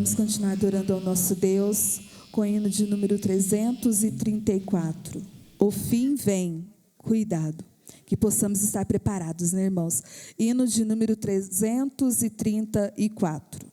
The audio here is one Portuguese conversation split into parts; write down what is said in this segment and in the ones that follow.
Vamos continuar adorando ao nosso Deus com o hino de número 334. O fim vem, cuidado. Que possamos estar preparados, né, irmãos? Hino de número 334.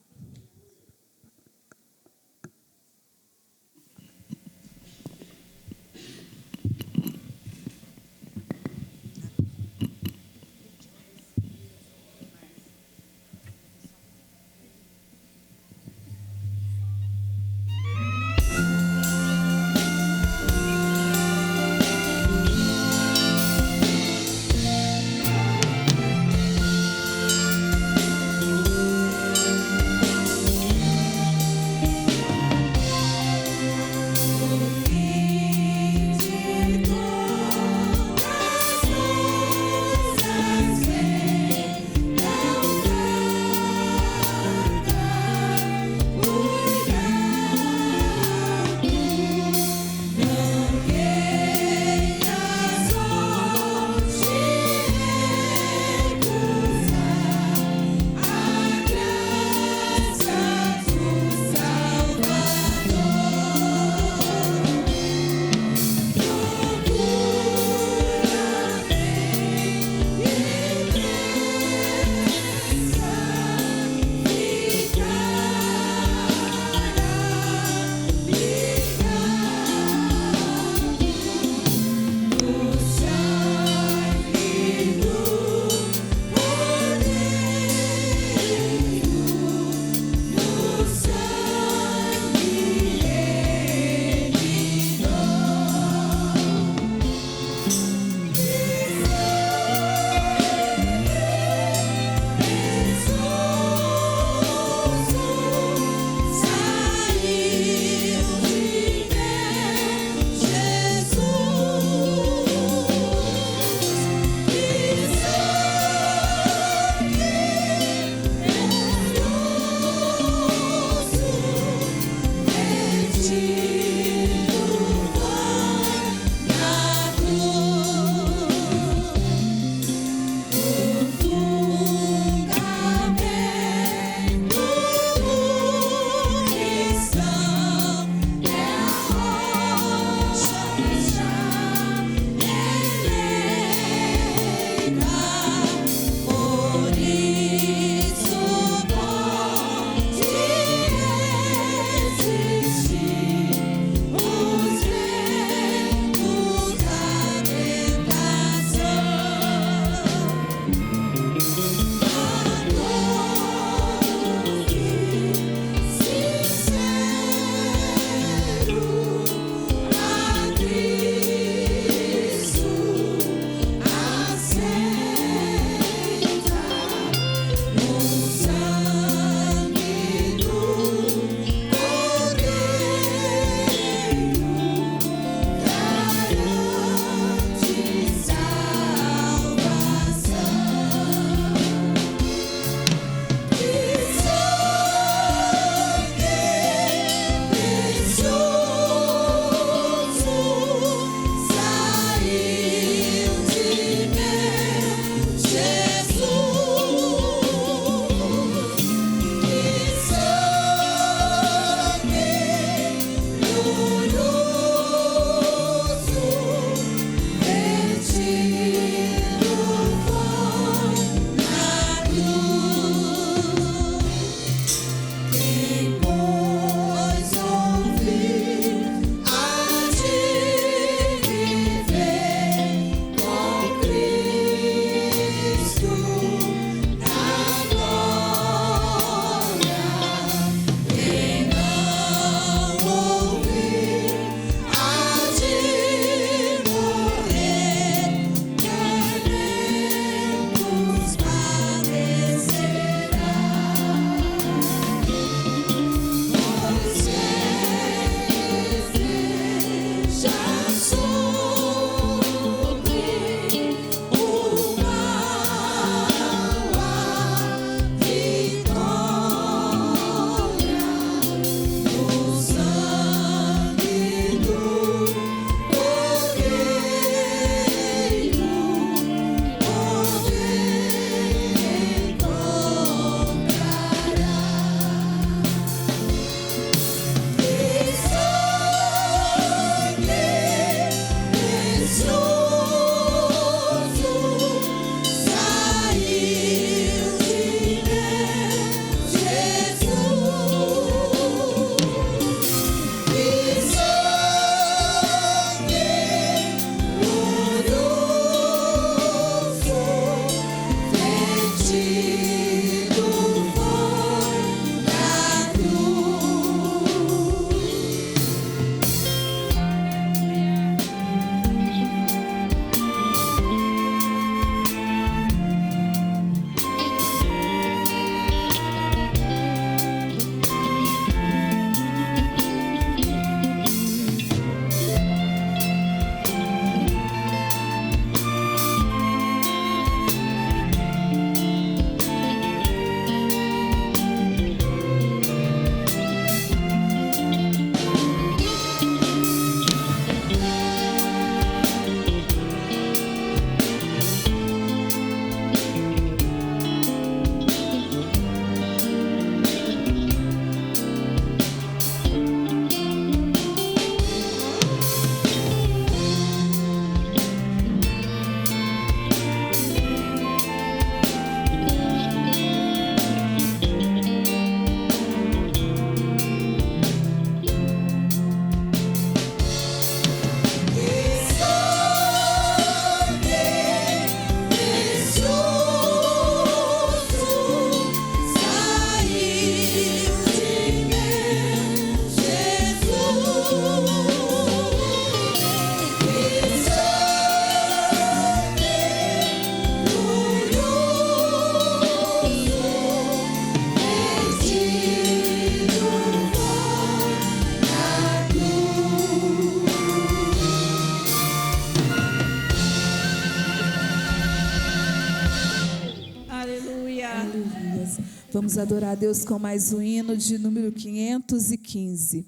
Vamos adorar a Deus com mais um hino de número 515.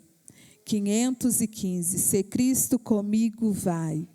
515. Se Cristo comigo vai.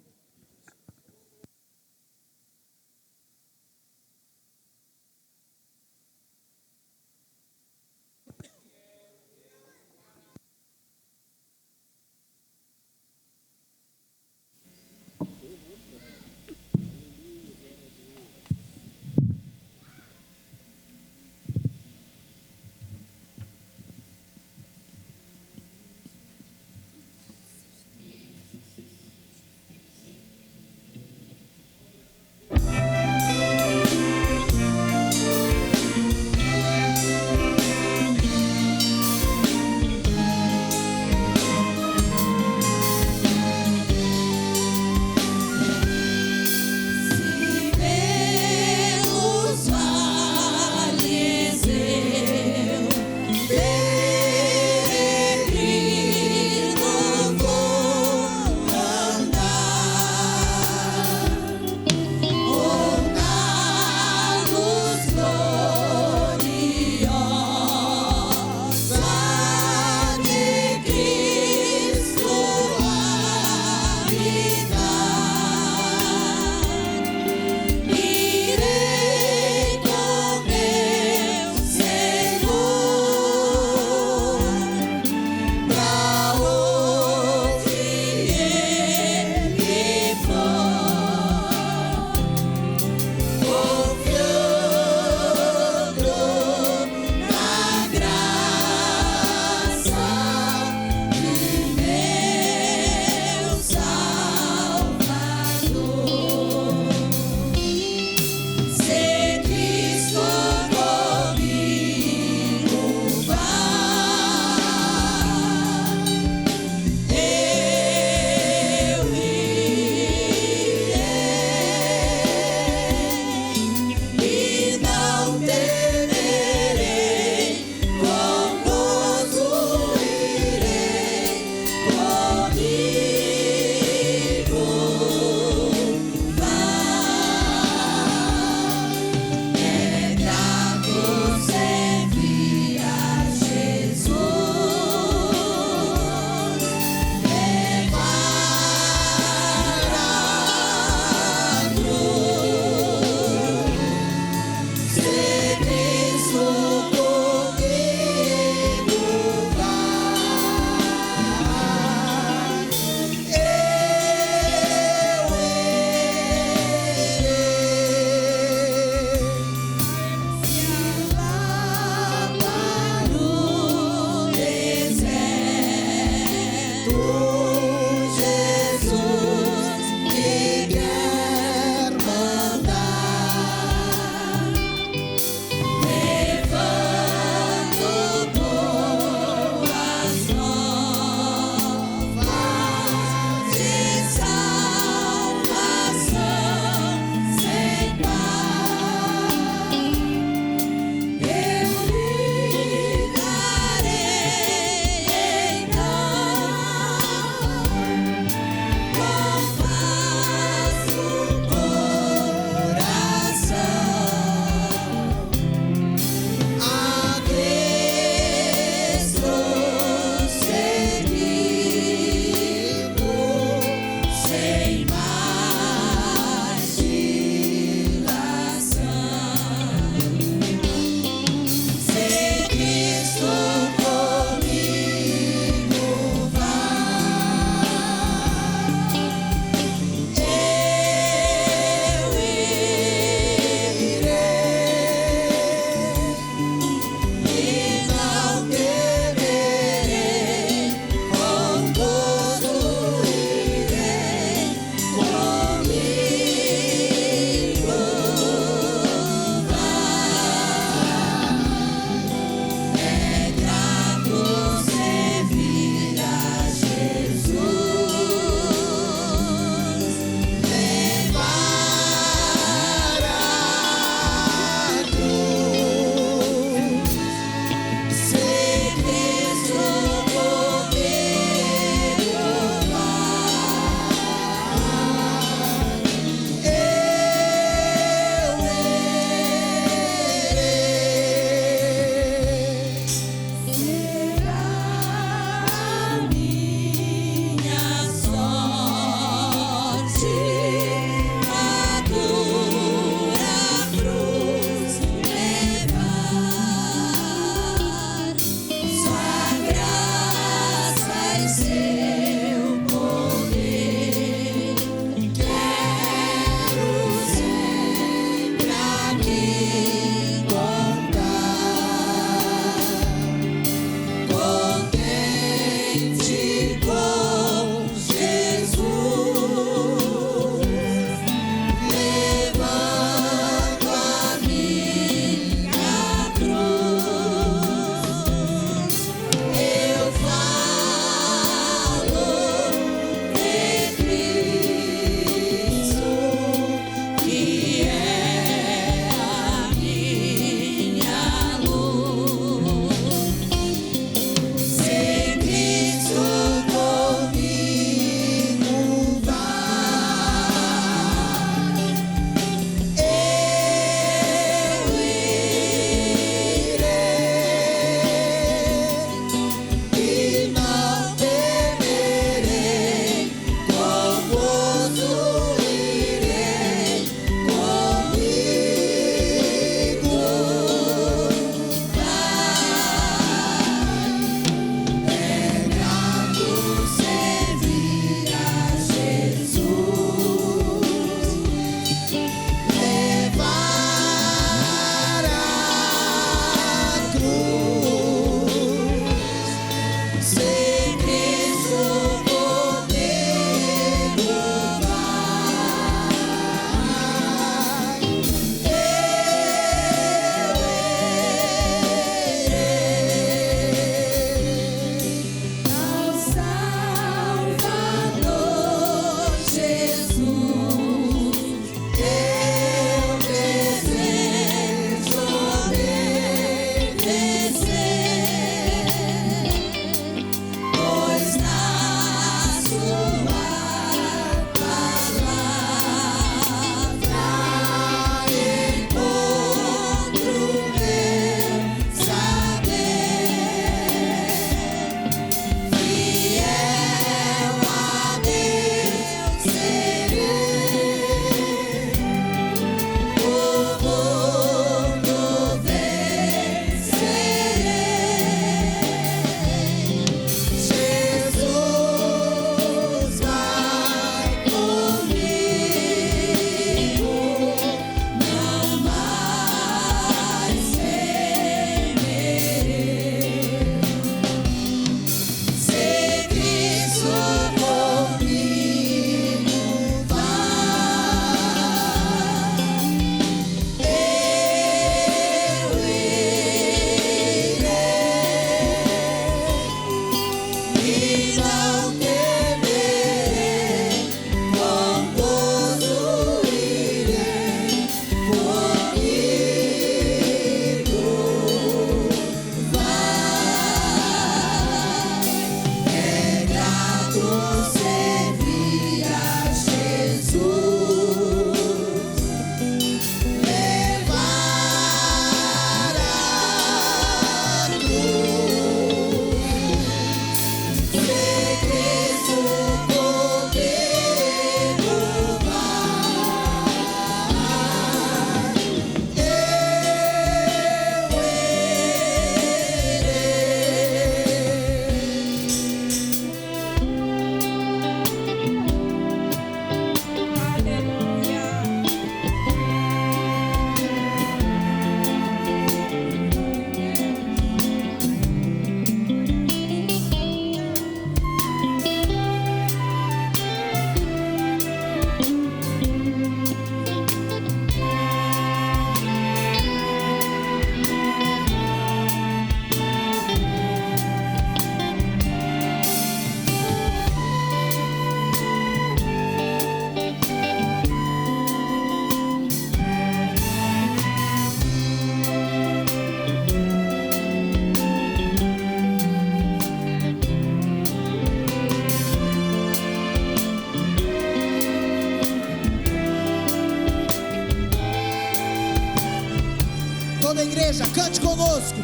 igreja, cante conosco.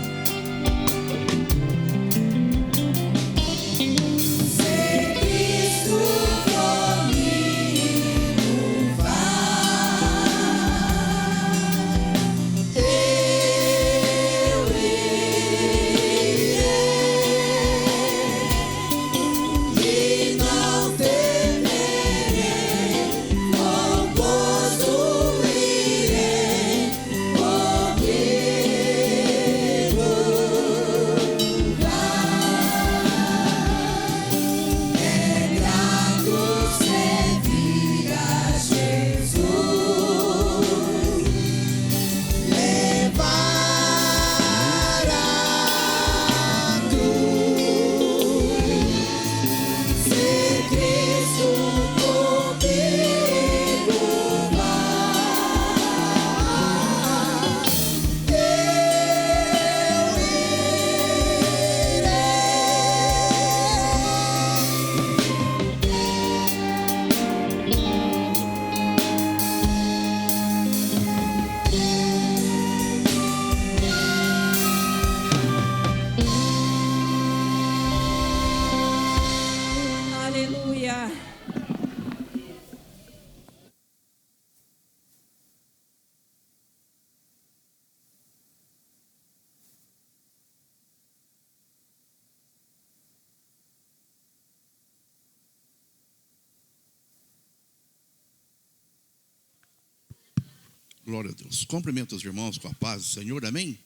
Glória a Deus. Cumprimento os irmãos com a paz do Senhor, amém?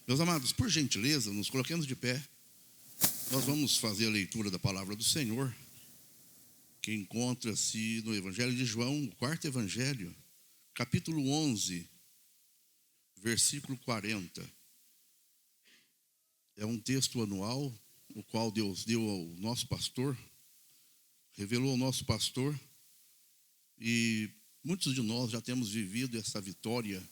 Meus amados, por gentileza, nos coloquemos de pé. Nós vamos fazer a leitura da palavra do Senhor, que encontra-se no Evangelho de João, o quarto Evangelho, capítulo 11, versículo 40. É um texto anual, o qual Deus deu ao nosso pastor, revelou ao nosso pastor, e muitos de nós já temos vivido essa vitória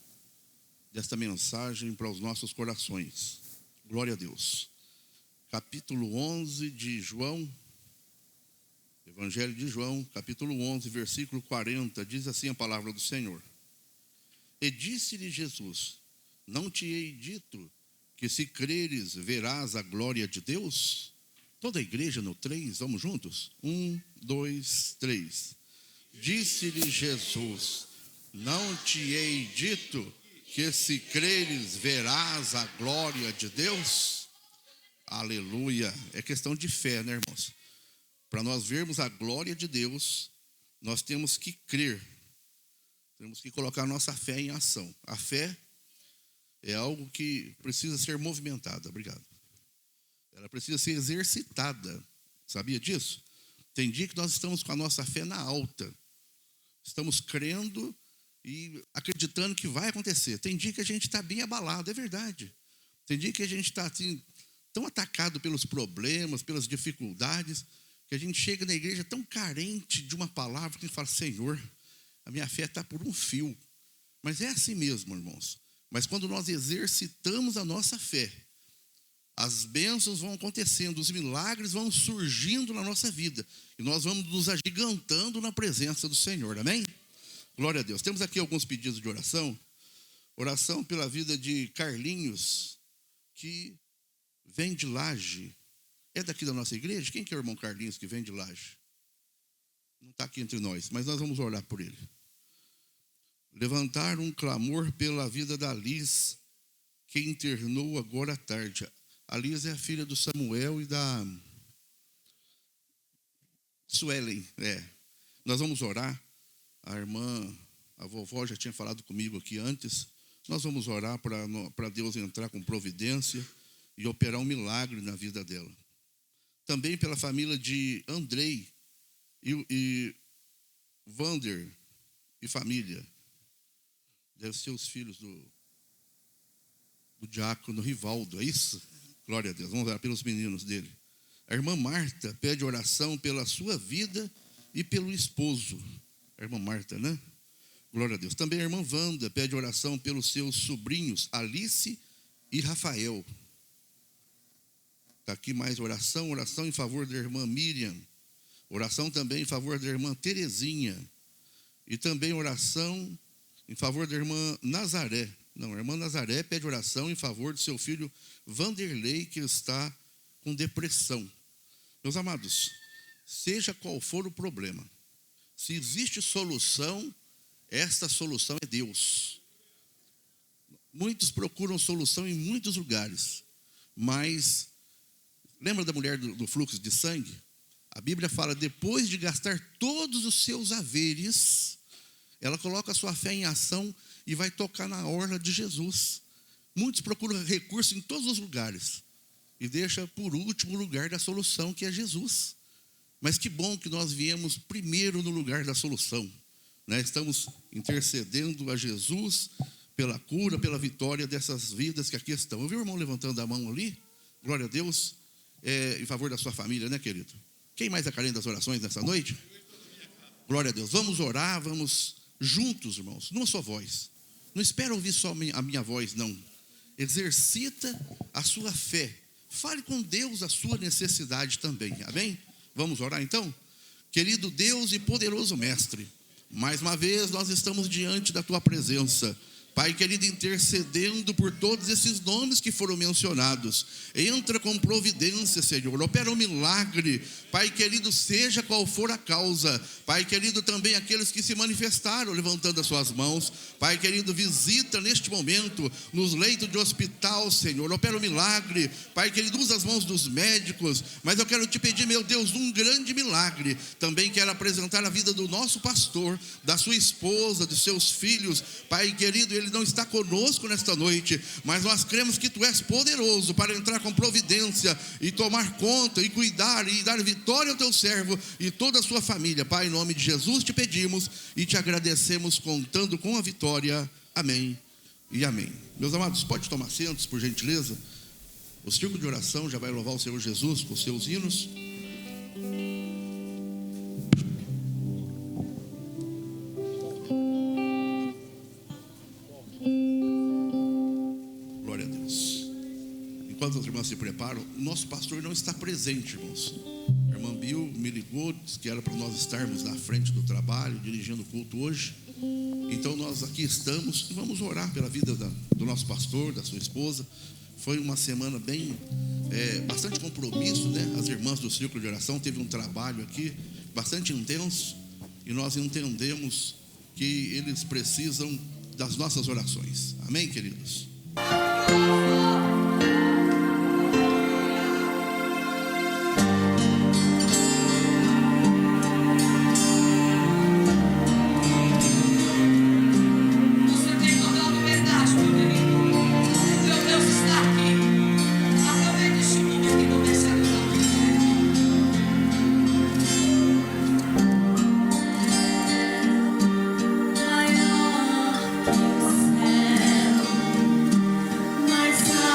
desta mensagem para os nossos corações. Glória a Deus. Capítulo 11 de João, Evangelho de João, capítulo 11, versículo 40, diz assim a palavra do Senhor. E disse-lhe Jesus, não te hei dito que se creres verás a glória de Deus? Toda a igreja no 3, vamos juntos? 1, 2, 3. Disse-lhe Jesus, não te hei dito que se creres verás a glória de Deus? Aleluia. É questão de fé, né, irmãos? Para nós vermos a glória de Deus, nós temos que crer. Temos que colocar nossa fé em ação. A fé é algo que precisa ser movimentada. Obrigado. Ela precisa ser exercitada. Sabia disso? Tem dia que nós estamos com a nossa fé na alta. Estamos crendo e acreditando que vai acontecer. Tem dia que a gente está bem abalado, é verdade. Tem dia que a gente está assim, tão atacado pelos problemas, pelas dificuldades, que a gente chega na igreja tão carente de uma palavra que a gente fala, Senhor, a minha fé está por um fio. Mas é assim mesmo, irmãos. Mas quando nós exercitamos a nossa fé, as bênçãos vão acontecendo, os milagres vão surgindo na nossa vida. E nós vamos nos agigantando na presença do Senhor, amém? Glória a Deus. Temos aqui alguns pedidos de oração. Oração pela vida de Carlinhos, que vem de Laje. É daqui da nossa igreja? Quem que é o irmão Carlinhos que vem de Laje? Não está aqui entre nós, mas nós vamos orar por ele. Levantar um clamor pela vida da Liz, que internou agora à tarde. A Liz é a filha do Samuel e da Suelen. Nós vamos orar. A irmã, a vovó já tinha falado comigo aqui antes. Nós vamos orar para Deus entrar com providência e operar um milagre na vida dela. Também pela família de Andrei e Vander e família. Deve ser os filhos do diácono Rivaldo, é isso? Glória a Deus, vamos orar pelos meninos dele. A irmã Marta pede oração pela sua vida e pelo esposo. A irmã Marta, né? Glória a Deus. Também a irmã Wanda pede oração pelos seus sobrinhos Alice e Rafael. Está aqui mais oração em favor da irmã Miriam. Oração também em favor da irmã Terezinha. E também oração em favor da irmã Nazaré. Não, a irmã Nazaré pede oração em favor do seu filho Vanderlei, que está com depressão. Meus amados, seja qual for o problema, se existe solução, esta solução é Deus. Muitos procuram solução em muitos lugares, mas lembra da mulher do fluxo de sangue? A Bíblia fala, depois de gastar todos os seus haveres, ela coloca a sua fé em ação e vai tocar na orla de Jesus. Muitos procuram recurso em todos os lugares e deixa por último o lugar da solução, que é Jesus. Mas que bom que nós viemos primeiro no lugar da solução, né? Estamos intercedendo a Jesus pela cura, pela vitória dessas vidas que aqui estão. Eu vi o irmão levantando a mão ali, glória a Deus, em favor da sua família, né, querido? Quem mais é carente das orações nessa noite? Glória a Deus. Vamos orar, vamos juntos, irmãos, numa só voz. Não espera ouvir só a minha voz, não. Exercita a sua fé. Fale com Deus a sua necessidade também, amém? Vamos orar então? Querido Deus e poderoso Mestre, mais uma vez nós estamos diante da Tua presença. Pai querido, intercedendo por todos esses nomes que foram mencionados. Entra com providência, Senhor, opera um milagre. Pai querido, seja qual for a causa. Pai querido, também aqueles que se manifestaram levantando as suas mãos. Pai querido, visita neste momento nos leitos de hospital, Senhor, opera um milagre. Pai querido, usa as mãos dos médicos. Mas eu quero te pedir, meu Deus, um grande milagre. Também quero apresentar a vida do nosso pastor, da sua esposa, dos seus filhos. Pai querido, ele não está conosco nesta noite, mas nós cremos que Tu és poderoso para entrar com providência e tomar conta e cuidar e dar vitória ao Teu servo e toda a sua família. Pai, em nome de Jesus te pedimos e te agradecemos, contando com a vitória. Amém e amém. Meus amados, pode tomar assentos, por gentileza. O círculo de oração já vai louvar o Senhor Jesus com os seus hinos. Enquanto as irmãs se preparam, nosso pastor não está presente, irmãos. A irmã Bill me ligou, disse que era para nós estarmos na frente do trabalho, dirigindo o culto hoje. Então nós aqui estamos e vamos orar pela vida do nosso pastor, da sua esposa. Foi uma semana bastante compromisso, né? As irmãs do círculo de oração teve um trabalho aqui bastante intenso e nós entendemos que eles precisam das nossas orações. Amém, queridos? Mais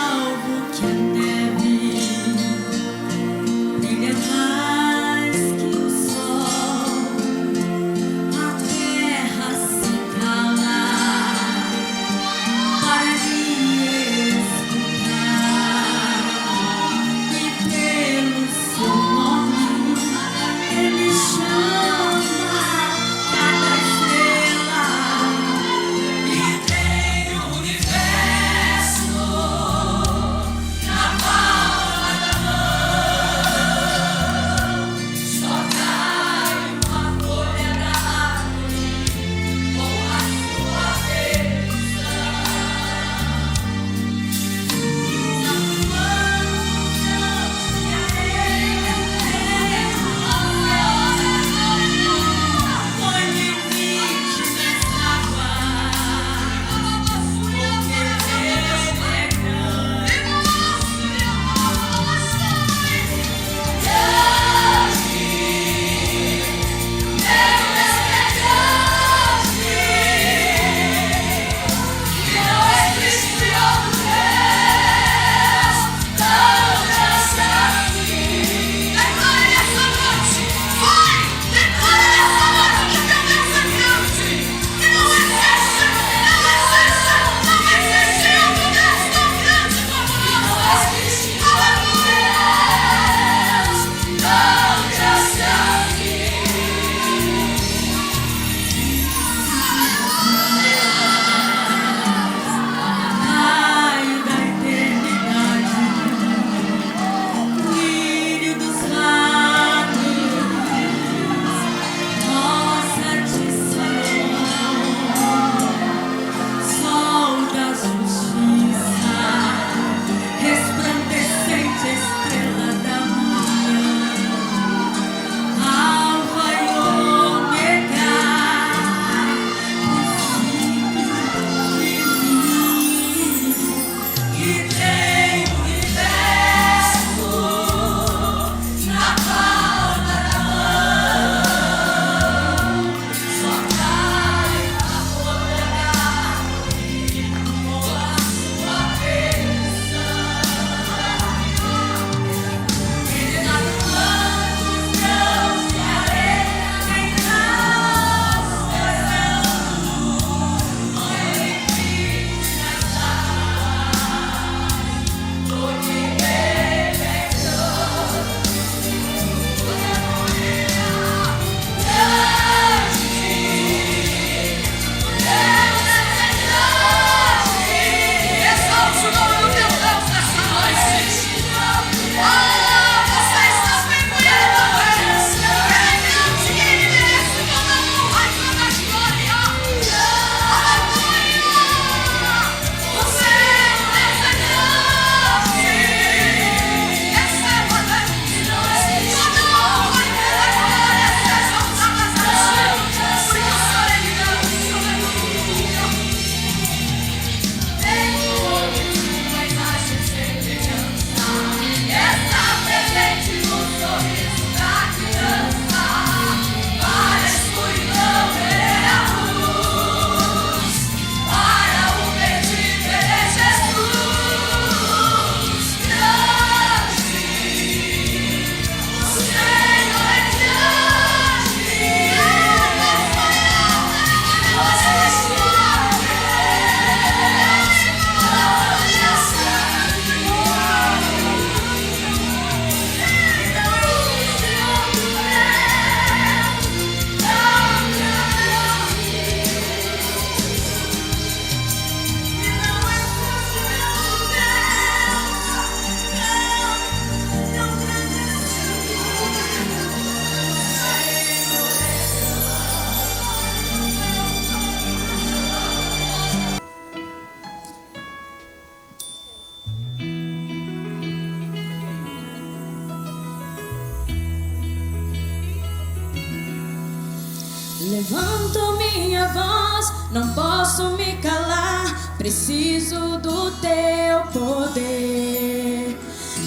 Levanto minha voz, não posso me calar. Preciso do teu poder.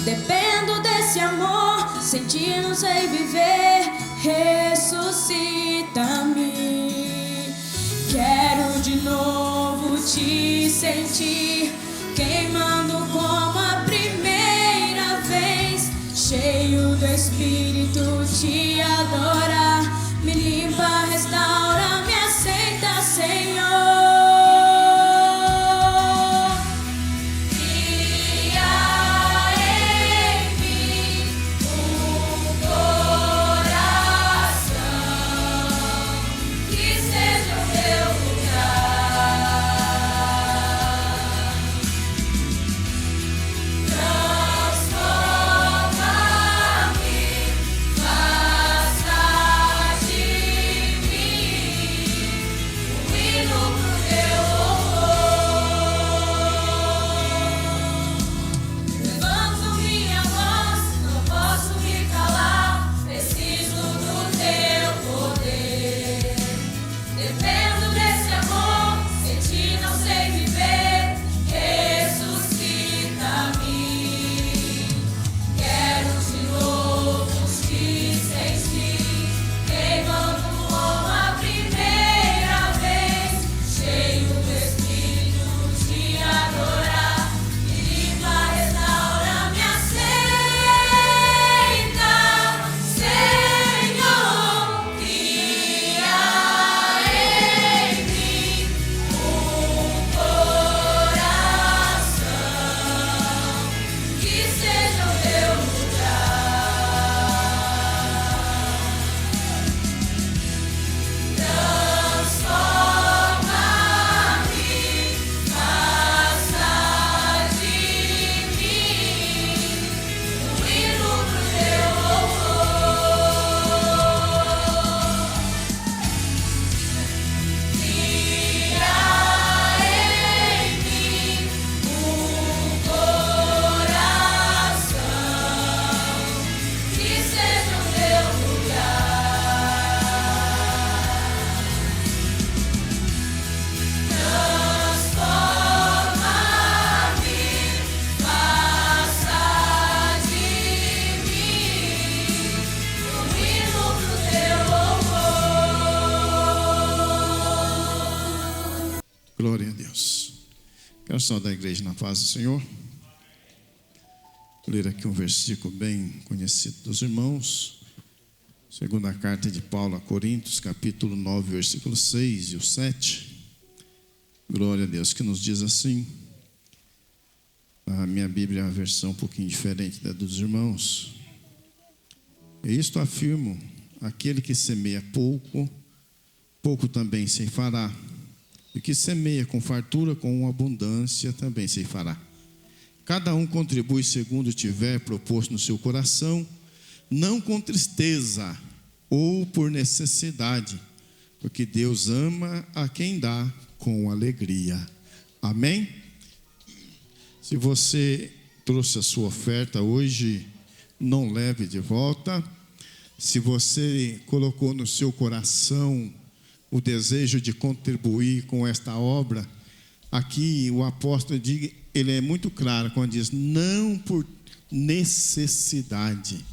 Dependo desse amor, sem ti não sei viver. Ressuscita-me. Quero de novo te sentir, queimando como a primeira vez. Cheio do Espírito te adorar. Me limpa, restaura, me aceita, Senhor. Glória a Deus. Quero saudar a igreja na paz do Senhor. Vou ler aqui um versículo bem conhecido dos irmãos. Segunda carta de Paulo a Coríntios, capítulo 9, versículo 6 e o 7. Glória a Deus, que nos diz assim. A minha Bíblia é uma versão um pouquinho diferente da dos irmãos. E isto afirmo: aquele que semeia pouco, pouco também ceifará. E que semeia com fartura, com abundância, também ceifará. Cada um contribui segundo tiver proposto no seu coração, não com tristeza ou por necessidade, porque Deus ama a quem dá com alegria. Amém? Se você trouxe a sua oferta hoje, não leve de volta. Se você colocou no seu coração o desejo de contribuir com esta obra, aqui o apóstolo ele é muito claro quando diz: não por necessidade,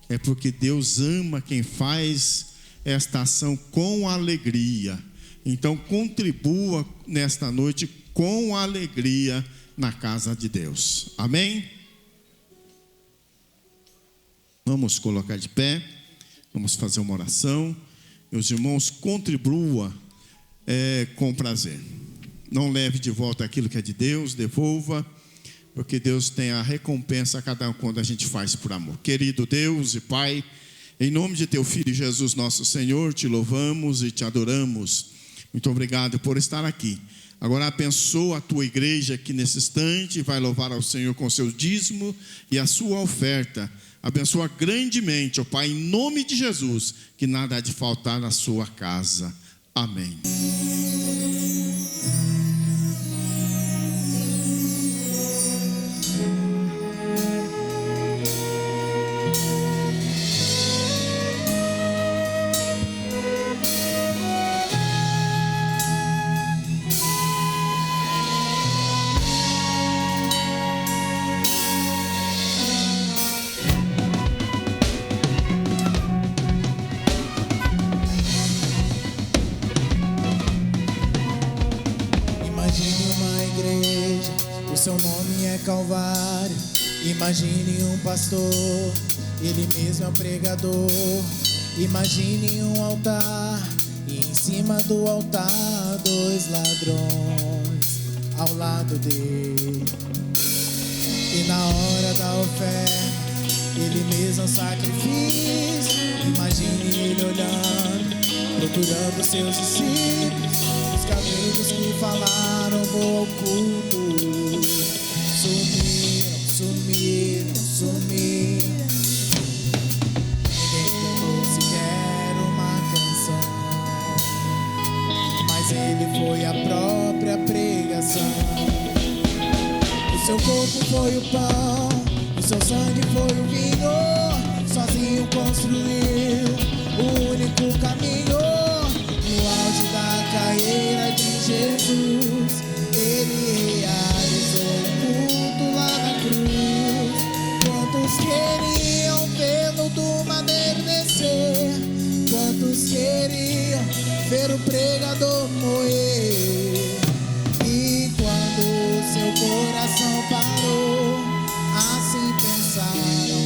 é porque Deus ama quem faz esta ação com alegria. Então contribua nesta noite com alegria na casa de Deus. Amém? Vamos colocar de pé, vamos fazer uma oração. Meus irmãos, contribua com prazer. Não leve de volta aquilo que é de Deus, devolva, porque Deus tem a recompensa a cada um quando a gente faz por amor. Querido Deus e Pai, em nome de Teu Filho Jesus nosso Senhor, te louvamos e te adoramos. Muito obrigado por estar aqui. Agora abençoa a Tua igreja que nesse instante vai louvar ao Senhor com o seu dízimo e a sua oferta. Abençoa grandemente, ó Pai, em nome de Jesus, que nada há de faltar na sua casa. Amém. Calvário. Imagine um pastor, ele mesmo é o pregador. Imagine um altar, e em cima do altar 2 ladrões ao lado dele. E na hora da oferta, ele mesmo é o sacrifício. Imagine ele olhando, procurando seus discípulos, os caminhos que falaram, vou ao culto. Sumiram. Ninguém cantou sequer uma canção, mas ele foi a própria pregação. O seu corpo foi o pão, o seu sangue foi o vinho. Sozinho construiu o único caminho. No auge da carreira de Jesus, ele realizou o culto lá na cruz. Quantos queriam vê-lo do madeiro descer? Quantos queriam ver o pregador morrer? E quando seu coração parou, assim pensaram,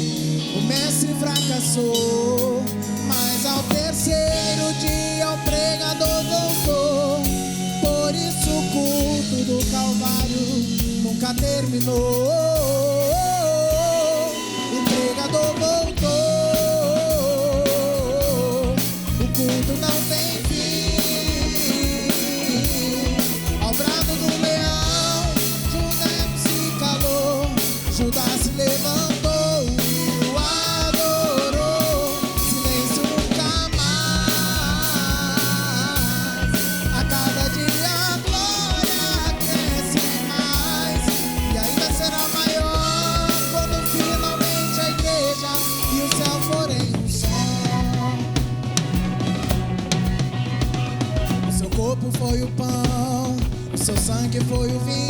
o mestre fracassou. Mas ao terceiro dia o pregador voltou. Por isso o culto do Calvário nunca terminou. O pregador voltou. O culto não tem fim. Ao brado do leão, Judas se calou. Judas se levantou e o adorou. Silêncio nunca mais. A cada dia a glória cresce mais, e ainda será maior quando finalmente a igreja e o céu forem um só. O seu corpo foi o pão, o seu sangue foi o vinho.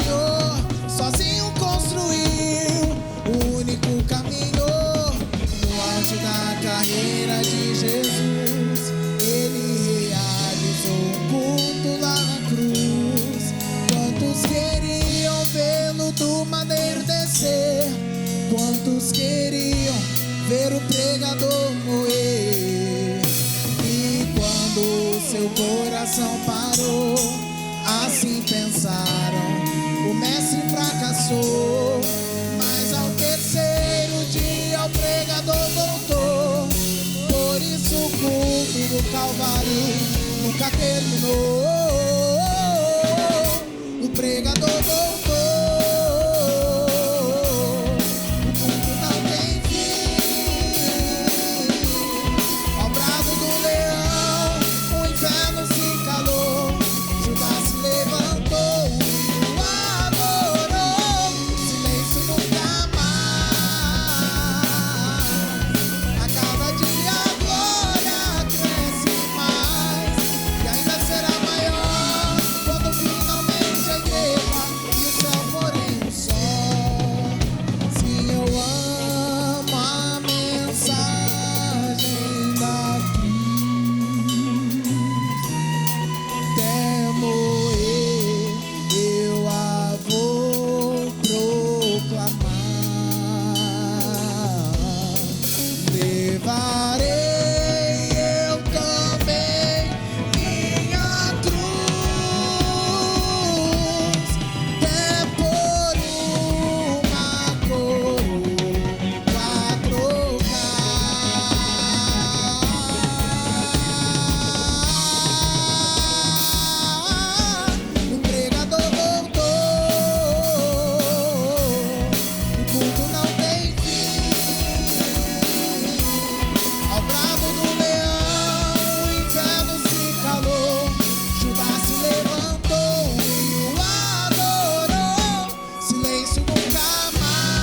Sozinho construiu o único caminho. No auge da carreira de Jesus, ele realizou um culto lá na cruz. Quantos queriam vê-lo do madeiro descer? Quantos queriam ver o pregador morrer? E quando seu coração parou, assim pensaram, o mestre fracassou. Mas ao terceiro dia o pregador voltou. Por isso o culto do Calvário nunca terminou. O pregador voltou. O culto não tem fim. Ao brado do leão, o inferno se calou. Judas se levantou e o adorou. Silêncio nunca mais. A cada dia a glória cresce mais, e ainda será maior quando finalmente a igreja e o céu forem um só. Sim, eu amo a mensagem da cruz. Até morrer eu a vou proclamar. Levarei eu também minha cruz, até por uma coroa trocar. O pregador voltou. O culto não tem fim. Ao brado do leão, o inferno se calou. Judas se levantou e o adorou. Silêncio nunca mais.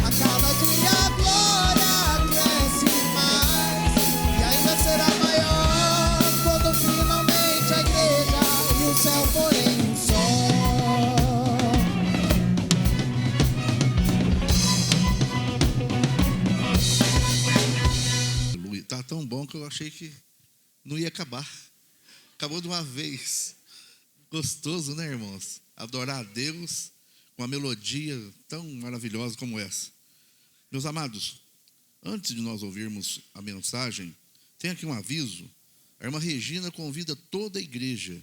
A cada dia a glória cresce mais, e ainda será maior quando finalmente a igreja e o céu forem um só. Aleluia. Tá tão bom que eu achei que não ia acabar. Acabou de uma vez. Gostoso, né, irmãos? adorar a Deus com uma melodia tão maravilhosa como essa. Meus amados, antes de nós ouvirmos a mensagem, tem aqui um aviso. A irmã Regina convida toda a igreja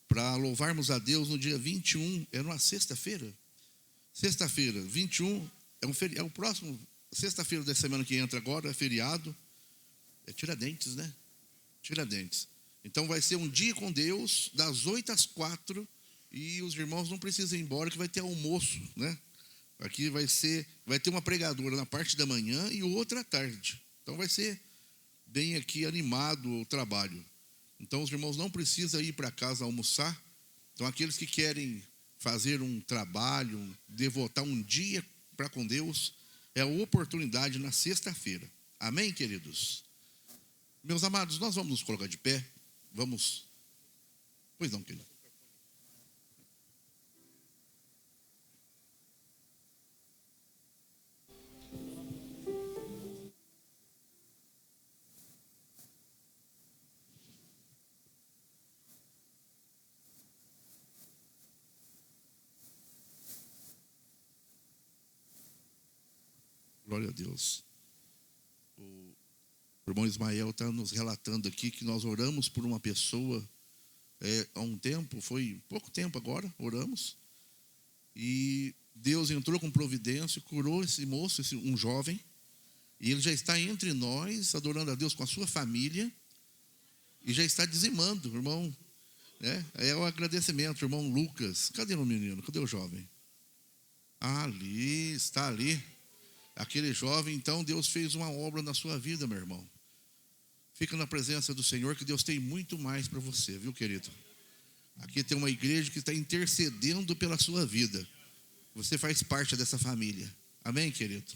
para louvarmos a Deus no dia 21, é numa sexta-feira. Sexta-feira, 21, é o próximo, sexta-feira da semana que entra agora, é feriado. É Tiradentes, né? Tiradentes. Então vai ser um dia com Deus, das 8 às 4, e os irmãos não precisam ir embora, que vai ter almoço, né? Aqui vai ter uma pregadora na parte da manhã e outra à tarde. Então vai ser bem aqui animado o trabalho. Então os irmãos não precisam ir para casa almoçar. Então aqueles que querem fazer um trabalho, devotar um dia para com Deus, é a oportunidade na sexta-feira. Amém, queridos? Meus amados, nós vamos nos colocar de pé. Vamos. Pois não, querido. Glória a Deus. O irmão Ismael está nos relatando aqui que nós oramos por uma pessoa há um tempo, foi pouco tempo agora, oramos, e Deus entrou com providência, curou esse moço, um jovem, e ele já está entre nós, adorando a Deus com a sua família, e já está dizimando, irmão, né? É o agradecimento, irmão Lucas. Cadê o menino? Cadê o jovem? Ali, está ali. Aquele jovem, então Deus fez uma obra na sua vida, meu irmão. Fica na presença do Senhor, que Deus tem muito mais para você, viu, querido? Aqui tem uma igreja que está intercedendo pela sua vida. Você faz parte dessa família. Amém, querido?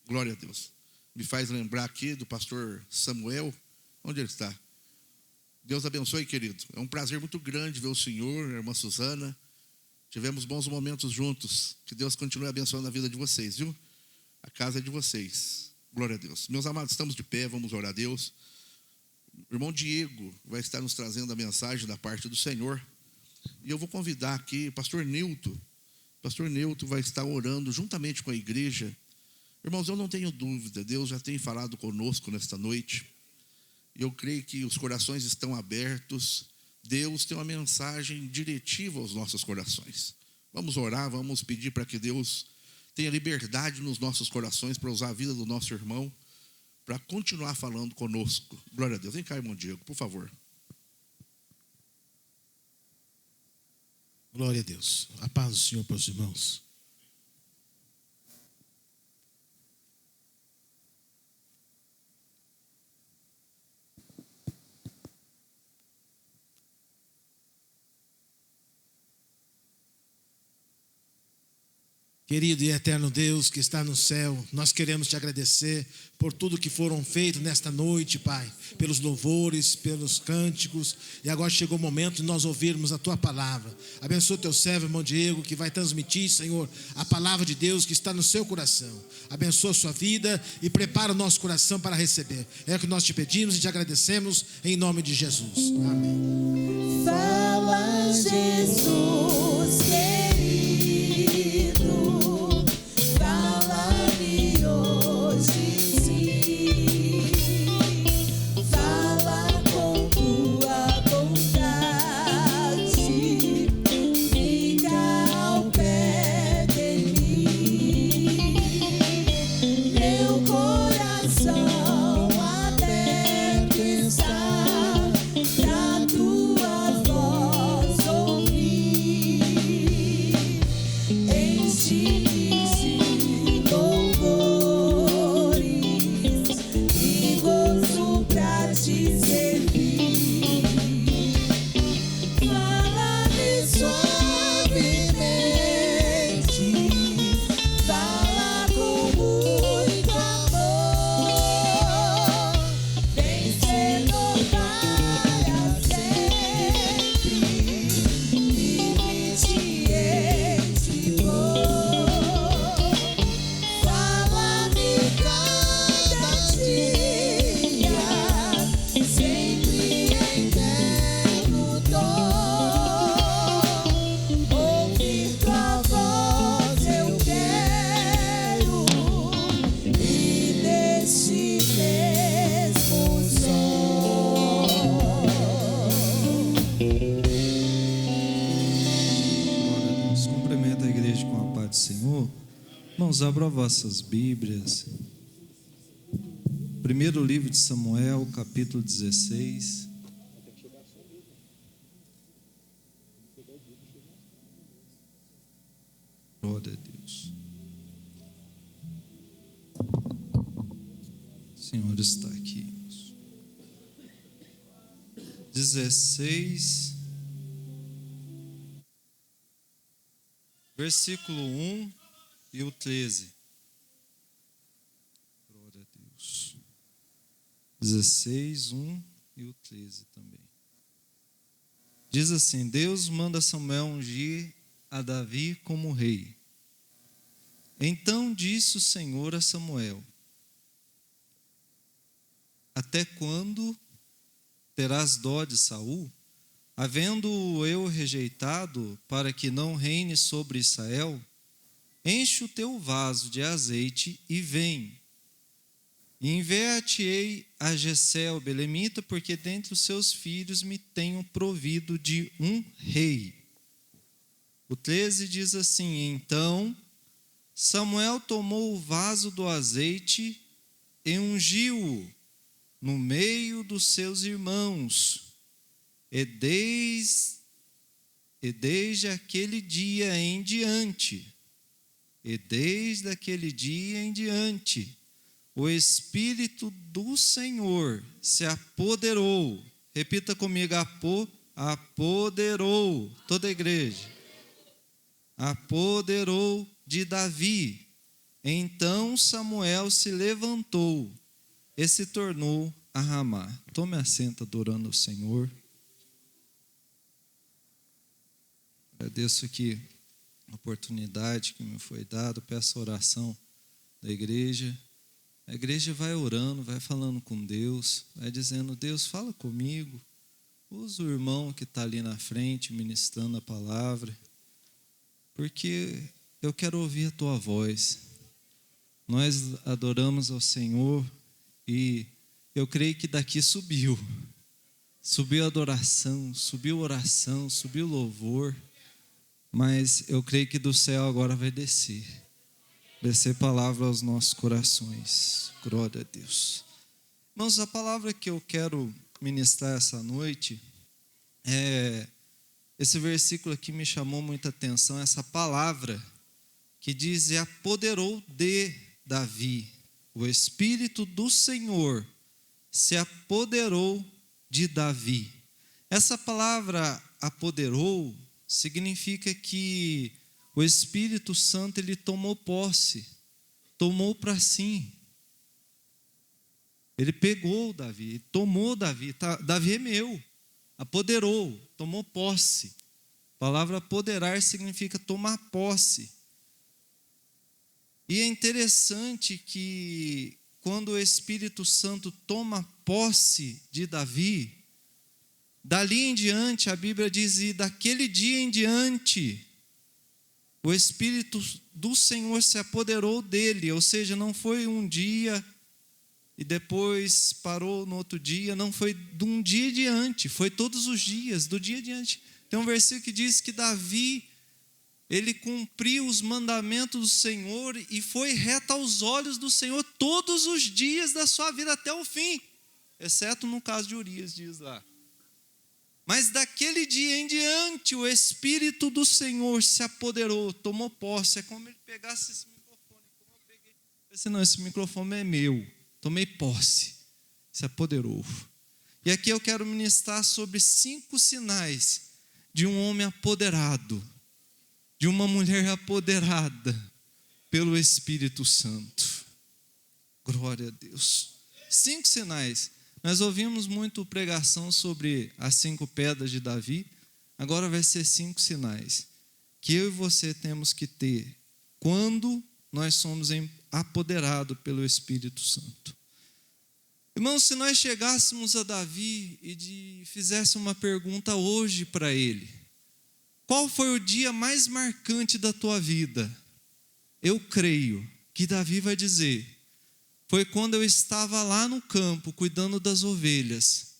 Glória a Deus. Me faz lembrar aqui do pastor Samuel. Onde ele está? Deus abençoe, querido. É um prazer muito grande ver o senhor, a irmã Suzana. Tivemos bons momentos juntos. Que Deus continue abençoando a vida de vocês, viu? A casa é de vocês. Glória a Deus. Meus amados, estamos de pé, vamos orar a Deus. O irmão Diego vai estar nos trazendo a mensagem da parte do Senhor. E eu vou convidar aqui o pastor Nilton. O pastor Nilton vai estar orando juntamente com a igreja. Irmãos, eu não tenho dúvida, Deus já tem falado conosco nesta noite. E eu creio que os corações estão abertos. Deus tem uma mensagem diretiva aos nossos corações. Vamos orar, vamos pedir para que Deus tenha liberdade nos nossos corações para usar a vida do nosso irmão, para continuar falando conosco. Glória a Deus. Vem cá, irmão Diego, por favor. Glória a Deus. A paz do Senhor para os irmãos. Querido e eterno Deus que está no céu, nós queremos te agradecer por tudo que foram feito nesta noite, Pai, pelos louvores, pelos cânticos, e agora chegou o momento de nós ouvirmos a tua palavra. Abençoa o teu servo, irmão Diego, que vai transmitir, Senhor, a palavra de Deus que está no seu coração. Abençoa a sua vida e prepara o nosso coração para receber. É o que nós te pedimos e te agradecemos em nome de Jesus. Amém. Fala, Jesus querido. Pra tua voz ouvir. Irmãos, abram vossas Bíblias. Primeiro livro de Samuel, capítulo 16. Glória a Deus. O Senhor está aqui. 16, versículo 1 e o 13. Glória a Deus. 16, 1 e o 13 também. Diz assim: Deus manda Samuel ungir a Davi como rei. Então disse o Senhor a Samuel: até quando terás dó de Saul, havendo eu rejeitado, para que não reine sobre Israel? Enche o teu vaso de azeite e vem. E enviar-te-ei a Jessé o belemita, porque dentre os seus filhos me tenho provido de um rei. O 13 diz assim: Então Samuel tomou o vaso do azeite e ungiu-o no meio dos seus irmãos, e desde aquele dia em diante, o Espírito do Senhor se apoderou. Repita comigo: apoderou. Toda a igreja. Apoderou de Davi. Então Samuel se levantou e se tornou a Ramá. Tome assento adorando o Senhor. Agradeço aqui a oportunidade que me foi dada. Peço a oração da igreja. A igreja vai orando, vai falando com Deus, vai dizendo: Deus, fala comigo. Usa o irmão que está ali na frente ministrando a palavra, porque eu quero ouvir a tua voz. Nós adoramos ao Senhor e eu creio que daqui subiu a adoração, subiu a oração, subiu o louvor, mas eu creio que do céu agora vai descer palavra aos nossos corações. Glória a Deus. Irmãos, a palavra que eu quero ministrar essa noite esse versículo aqui me chamou muita atenção, essa palavra que diz: e apoderou de Davi. O Espírito do Senhor se apoderou de Davi. Essa palavra apoderou significa que o Espírito Santo ele tomou posse, tomou para si. Ele pegou Davi, tomou Davi. Davi é meu. Apoderou, tomou posse. A palavra apoderar significa tomar posse. E é interessante que quando o Espírito Santo toma posse de Davi, dali em diante, a Bíblia diz: e daquele dia em diante, o Espírito do Senhor se apoderou dele. Ou seja, não foi um dia e depois parou no outro dia, não foi de um dia em diante, foi todos os dias, do dia em diante. Tem um versículo que diz que Davi, ele cumpriu os mandamentos do Senhor e foi reto aos olhos do Senhor todos os dias da sua vida até o fim, exceto no caso de Urias, diz lá. Mas daquele dia em diante, o Espírito do Senhor se apoderou, tomou posse. É como ele pegasse esse microfone, como eu peguei. Eu disse: não, esse microfone é meu. Tomei posse, se apoderou. E aqui eu quero ministrar sobre 5 sinais de um homem apoderado, de uma mulher apoderada pelo Espírito Santo. Glória a Deus. 5 sinais. Nós ouvimos muito pregação sobre as 5 pedras de Davi. Agora vai ser 5 sinais que eu e você temos que ter quando nós somos apoderados pelo Espírito Santo. Irmãos, se nós chegássemos a Davi e fizéssemos uma pergunta hoje para ele: qual foi o dia mais marcante da tua vida? Eu creio que Davi vai dizer: foi quando eu estava lá no campo, cuidando das ovelhas.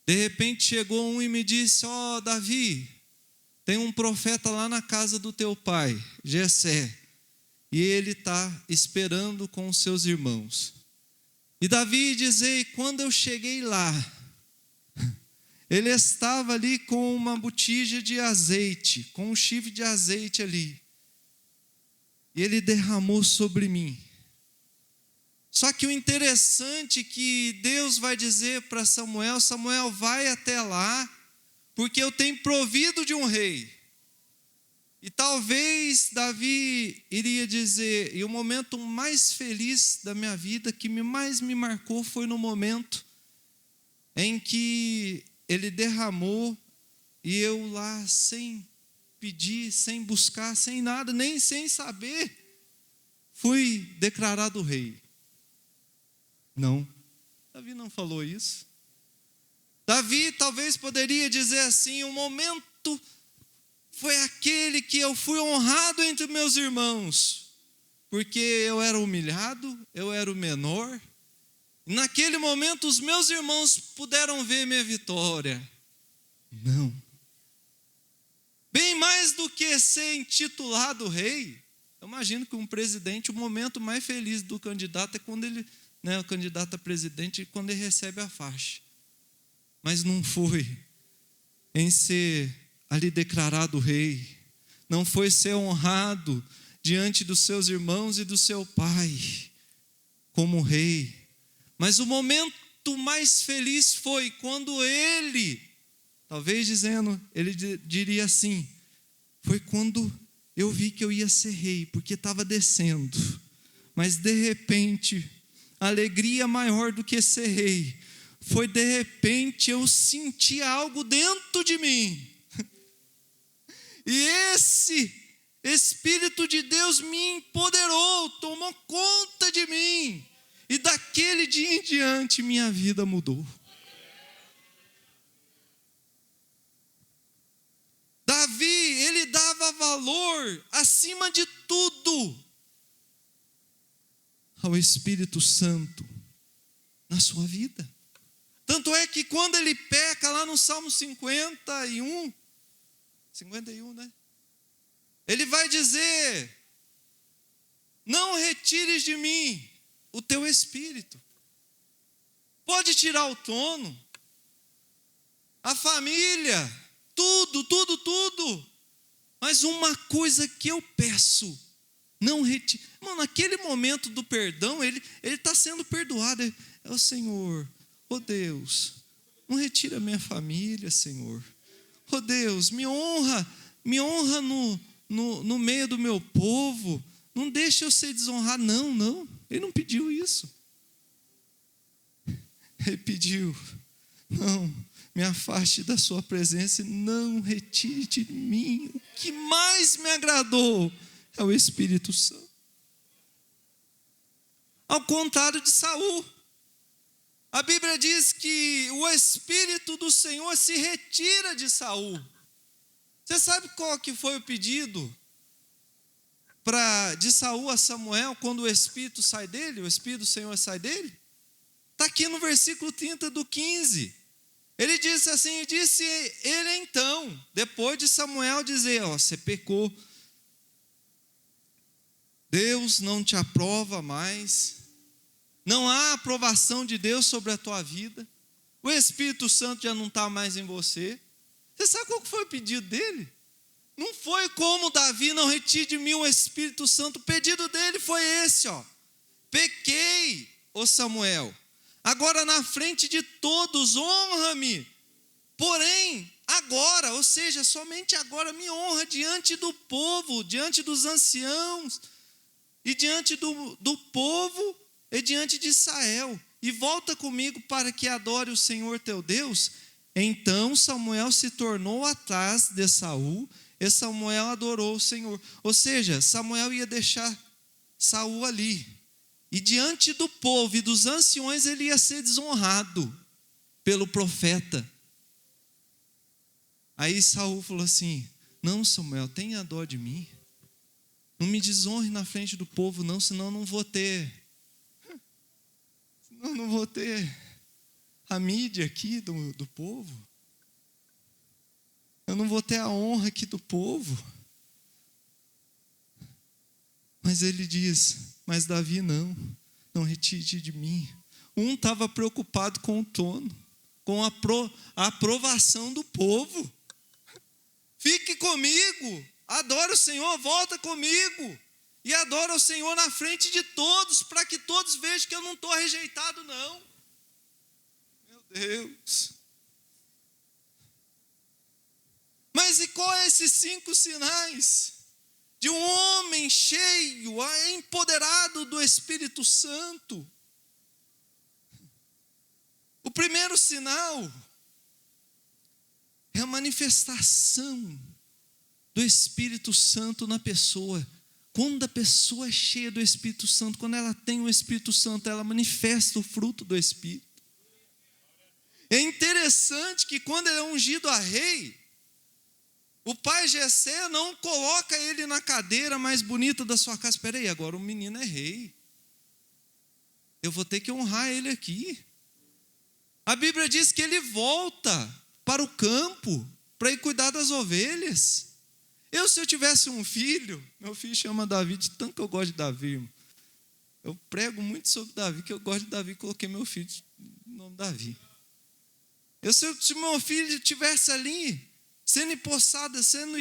De repente chegou um e me disse: ó, Davi, tem um profeta lá na casa do teu pai, Jessé. e ele está esperando com os seus irmãos. E Davi diz: quando eu cheguei lá, ele estava ali com uma botija de azeite, com um chifre de azeite ali. E ele derramou sobre mim. Só que o interessante é que Deus vai dizer para Samuel: Samuel, vai até lá, porque eu tenho provido de um rei. E talvez Davi iria dizer, e o momento mais feliz da minha vida, que mais me marcou, foi no momento em que ele derramou, e eu lá sem pedir, sem buscar, sem nada, nem sem saber, fui declarado rei. Não, Davi não falou isso. Davi talvez poderia dizer assim: o momento foi aquele que eu fui honrado entre meus irmãos, porque eu era humilhado, eu era o menor. Naquele momento os meus irmãos puderam ver minha vitória. Não. Bem mais do que ser intitulado rei, eu imagino que um presidente, o momento mais feliz do candidato é quando ele, o candidato a presidente, quando ele recebe a faixa. Mas não foi em ser ali declarado rei, não foi ser honrado diante dos seus irmãos e do seu pai como rei, mas o momento mais feliz foi quando ele, talvez dizendo, ele diria assim: foi quando eu vi que eu ia ser rei, porque estava descendo, mas de repente, a alegria maior do que ser rei, foi de repente eu senti algo dentro de mim, e esse Espírito de Deus me empoderou, tomou conta de mim, e daquele dia em diante minha vida mudou. Davi, ele dava valor acima de tudo ao Espírito Santo na sua vida. Tanto é que quando ele peca lá no Salmo 51, né? Ele vai dizer: não retires de mim o teu espírito. Pode tirar o trono, a família, tudo. Mas uma coisa que eu peço, não retire. Mano, naquele momento do perdão, ele está sendo perdoado. É o Senhor, oh Deus, não retira a minha família, Senhor. Oh Deus, me honra no meio do meu povo, não deixa eu ser desonrado. Não, ele não pediu isso. Ele pediu: não, me afaste da sua presença, não retire de mim. O que mais me agradou é o Espírito Santo. Ao contrário de Saul, a Bíblia diz que o Espírito do Senhor se retira de Saul. Você sabe qual que foi o pedido de Saul a Samuel quando o Espírito sai dele? O Espírito do Senhor sai dele? Está aqui no versículo 30 do 15. Ele disse assim: disse ele então, depois de Samuel dizer: você pecou, Deus não te aprova mais, não há aprovação de Deus sobre a tua vida, o Espírito Santo já não está mais em você. Você sabe qual foi o pedido dele? Não foi como Davi: não retire de mim o Espírito Santo. O pedido dele foi esse: pequei, ó Samuel, agora na frente de todos honra-me, porém agora, ou seja, somente agora me honra diante do povo, diante dos anciãos, e diante do povo, e diante de Israel, e volta comigo para que adore o Senhor teu Deus. Então Samuel se tornou atrás de Saul, e Samuel adorou o Senhor. Ou seja, Samuel ia deixar Saul ali, e diante do povo e dos anciões ele ia ser desonrado pelo profeta. Aí Saul falou assim: não, Samuel, tenha dó de mim, não me desonre na frente do povo não, senão eu não vou ter a mídia aqui do povo, eu não vou ter a honra aqui do povo. Mas ele diz, mas Davi não retire de mim. Um estava preocupado com o trono, com a aprovação do povo. Fique comigo, adora o Senhor, volta comigo. E adora o Senhor na frente de todos, para que todos vejam que eu não estou rejeitado, não. Meu Deus. Mas e qual é esses 5 sinais de um homem cheio, empoderado do Espírito Santo? O primeiro sinal é a manifestação do Espírito Santo na pessoa. Quando a pessoa é cheia do Espírito Santo, quando ela tem o Espírito Santo, ela manifesta o fruto do Espírito. É interessante que quando ele é ungido a rei, o pai Jessé não coloca ele na cadeira mais bonita da sua casa. Espera aí, agora o menino é rei. Eu vou ter que honrar ele aqui. A Bíblia diz que ele volta para o campo para ir cuidar das ovelhas. Se eu tivesse um filho, meu filho chama Davi, de tanto que eu gosto de Davi, irmão. Eu prego muito sobre Davi, que eu gosto de Davi, coloquei meu filho no nome Davi. Se meu filho estivesse ali, sendo empossado, sendo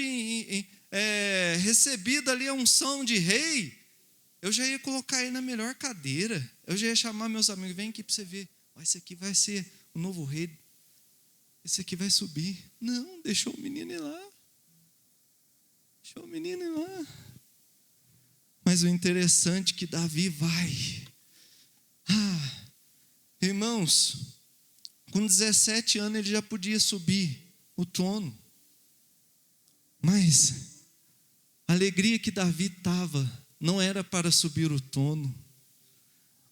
recebido ali a unção de rei, eu já ia colocar ele na melhor cadeira. Eu já ia chamar meus amigos, vem aqui para você ver. Esse aqui vai ser o novo rei. Esse aqui vai subir. Não, deixou o menino ir lá. Deixou o menino ir lá. Mas o interessante é que Davi vai. Irmãos, com 17 anos ele já podia subir o trono. Mas a alegria que Davi estava não era para subir o trono.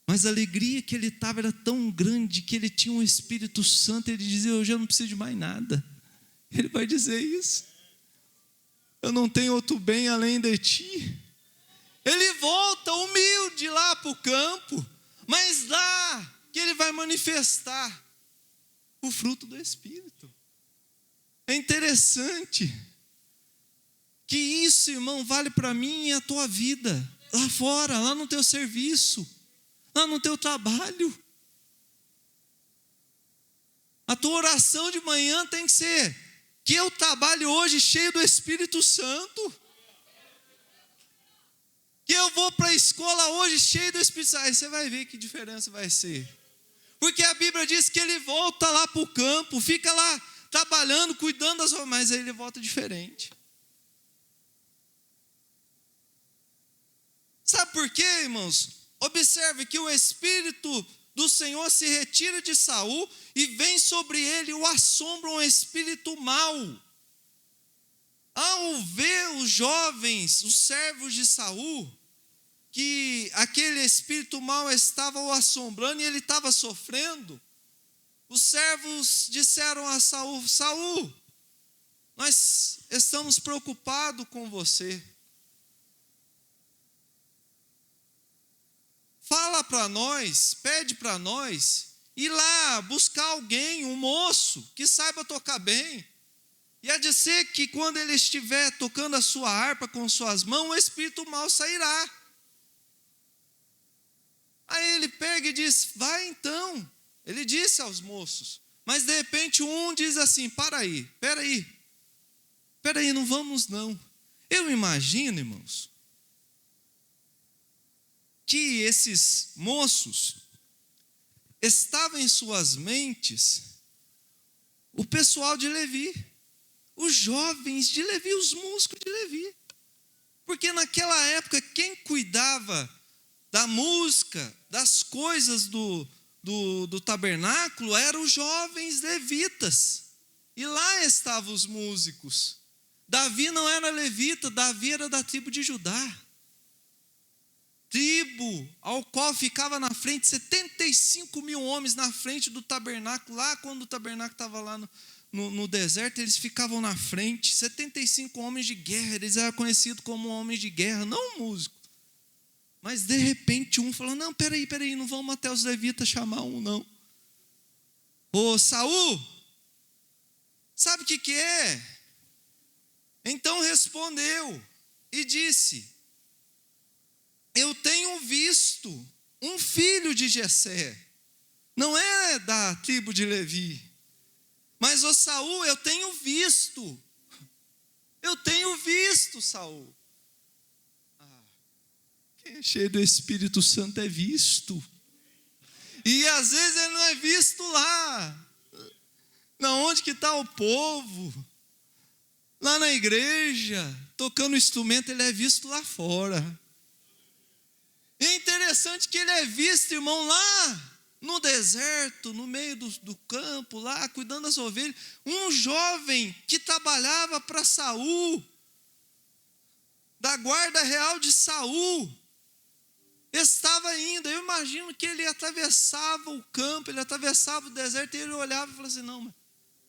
Mas a alegria que ele estava era tão grande que ele tinha um Espírito Santo. Ele dizia, eu já não preciso de mais nada. Ele vai dizer isso. Eu não tenho outro bem além de ti. Ele volta humilde lá para o campo, mas lá que ele vai manifestar o fruto do Espírito. É interessante que isso, irmão, vale para mim e a tua vida, lá fora, lá no teu serviço, lá no teu trabalho. A tua oração de manhã tem que ser: que eu trabalhe hoje cheio do Espírito Santo. Que eu vou para a escola hoje cheio do Espírito Santo. Aí você vai ver que diferença vai ser. Porque a Bíblia diz que ele volta lá para o campo, fica lá trabalhando, cuidando das ovelhas, mas aí ele volta diferente. Sabe por quê, irmãos? Observe que o Espírito do Senhor se retira de Saul e vem sobre ele o assombro, um espírito mau. Ao ver os jovens, os servos de Saul, que aquele espírito mau estava o assombrando e ele estava sofrendo, os servos disseram a Saul: Saul, nós estamos preocupados com você. Fala para nós, pede para nós ir lá buscar alguém, um moço que saiba tocar bem. E há de ser que quando ele estiver tocando a sua harpa com suas mãos, o espírito mau sairá. Aí ele pega e diz: vai então. Ele disse aos moços. Mas de repente um diz assim: espera aí, não vamos não. Eu imagino, irmãos, que esses moços estavam em suas mentes o pessoal de Levi, os jovens de Levi, os músicos de Levi. Porque naquela época quem cuidava da música, das coisas do tabernáculo eram os jovens levitas. E lá estavam os músicos. Davi não era levita, Davi era da tribo de Judá. Tribo ao qual ficava na frente 75 mil homens na frente do tabernáculo. Lá quando o tabernáculo estava lá no deserto, eles ficavam na frente. 75 homens de guerra, eles eram conhecidos como homens de guerra, não músicos. Mas de repente um falou: não, peraí, não vamos até os levitas chamar um não. Ô Saul, sabe o que é? Então respondeu e disse: eu tenho visto um filho de Jessé, não é da tribo de Levi, mas o Saul eu tenho visto Saul. Quem é cheio do Espírito Santo é visto. E às vezes ele não é visto lá. Na onde que está o povo? Lá na igreja, tocando instrumento, ele é visto lá fora. E é interessante que ele é visto, irmão, lá no deserto, no meio do campo, lá, cuidando das ovelhas. Um jovem que trabalhava para Saul, da guarda real de Saul, estava indo. Eu imagino que ele atravessava o campo, ele atravessava o deserto, e ele olhava e falava assim: não, mas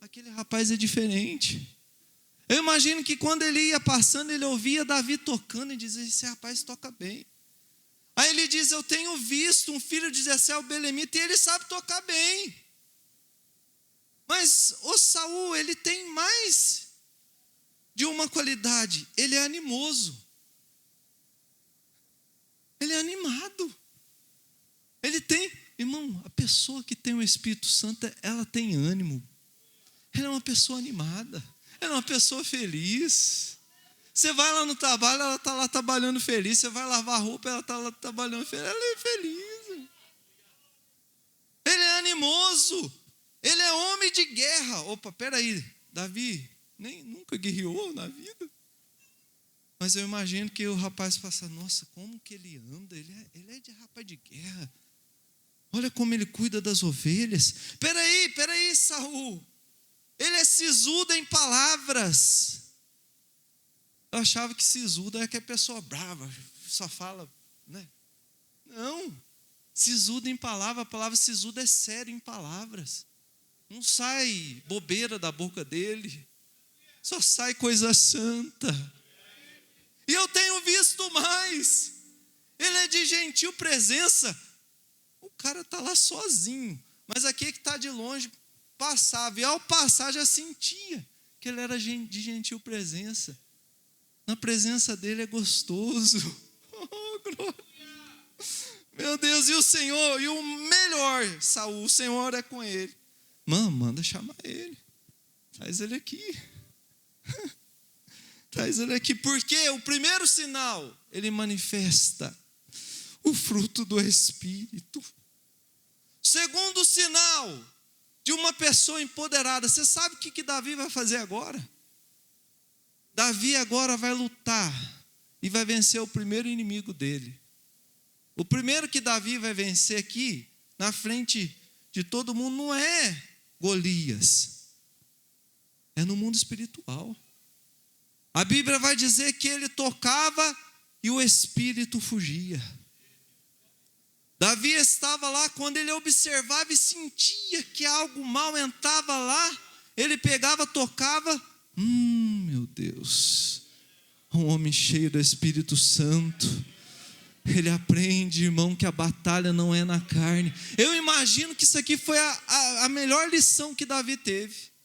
aquele rapaz é diferente. Eu imagino que quando ele ia passando, ele ouvia Davi tocando e dizia: esse rapaz toca bem. Aí ele diz: eu tenho visto um filho de Jessé o belemita, e ele sabe tocar bem. Mas o Saul, ele tem mais de uma qualidade: ele é animoso. Ele é animado. Ele tem, irmão, a pessoa que tem o Espírito Santo, ela tem ânimo. Ela é uma pessoa animada. Ela é uma pessoa feliz. Você vai lá no trabalho, ela está lá trabalhando feliz. Você vai lavar a roupa, ela está lá trabalhando feliz. Ela é feliz. Ele é animoso. Ele é homem de guerra. Opa, peraí, Davi nunca guerreou na vida. Mas eu imagino que o rapaz passa: nossa, como que ele anda? Ele é de rapaz de guerra. Olha como ele cuida das ovelhas. Peraí, Saul. Ele é sisudo em palavras. Eu achava que sisudo é que é pessoa brava, só fala, né? Não. Sisudo em palavras, a palavra sisudo é sério em palavras. Não sai bobeira da boca dele. Só sai coisa santa. E eu tenho visto mais. Ele é de gentil presença. O cara está lá sozinho, mas aqui que está de longe passava, e ao passar já sentia que ele era de gentil presença. Na presença dele é gostoso. Oh, glória. Meu Deus, e o Senhor, e o melhor, Saul, o Senhor é com ele. Manda chamar ele. Traz ele aqui. Traz ele aqui, porque o primeiro sinal, ele manifesta o fruto do Espírito. Segundo sinal de uma pessoa empoderada. Você sabe o que Davi vai fazer agora? Davi agora vai lutar e vai vencer o primeiro inimigo dele. O primeiro que Davi vai vencer aqui, na frente de todo mundo, não é Golias. É no mundo espiritual. A Bíblia vai dizer que ele tocava e o espírito fugia. Davi estava lá, quando ele observava e sentia que algo mal entrava lá, ele pegava, tocava. Meu Deus, um homem cheio do Espírito Santo. Ele aprende, irmão, que a batalha não é na carne. Eu imagino que isso aqui foi a melhor lição que Davi teve.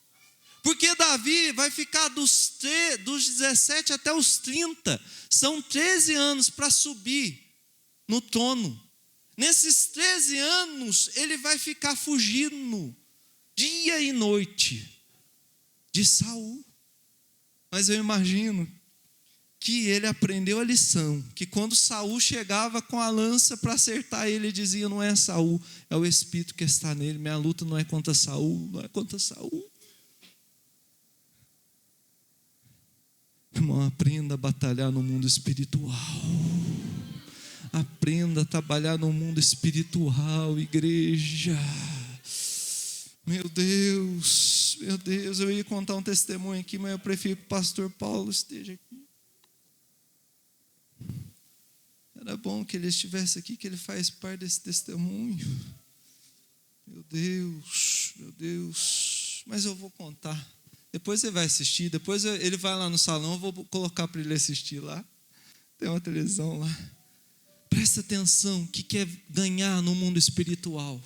Porque Davi vai ficar dos 17 até os 30. São 13 anos para subir no trono. Nesses 13 anos, ele vai ficar fugindo dia e noite de Saul. Mas eu imagino que ele aprendeu a lição, que quando Saul chegava com a lança para acertar ele dizia: não é Saul, é o Espírito que está nele. Minha luta não é contra Saul, não é contra Saul. Irmão, aprenda a batalhar no mundo espiritual. Aprenda a trabalhar no mundo espiritual, igreja. Meu Deus, eu ia contar um testemunho aqui, mas eu prefiro que o pastor Paulo esteja aqui. Era bom que ele estivesse aqui, que ele faz parte desse testemunho. Meu Deus. Mas eu vou contar. Depois ele vai assistir, depois ele vai lá no salão, eu vou colocar para ele assistir lá. Tem uma televisão lá. Presta atenção, o que é ganhar no mundo espiritual.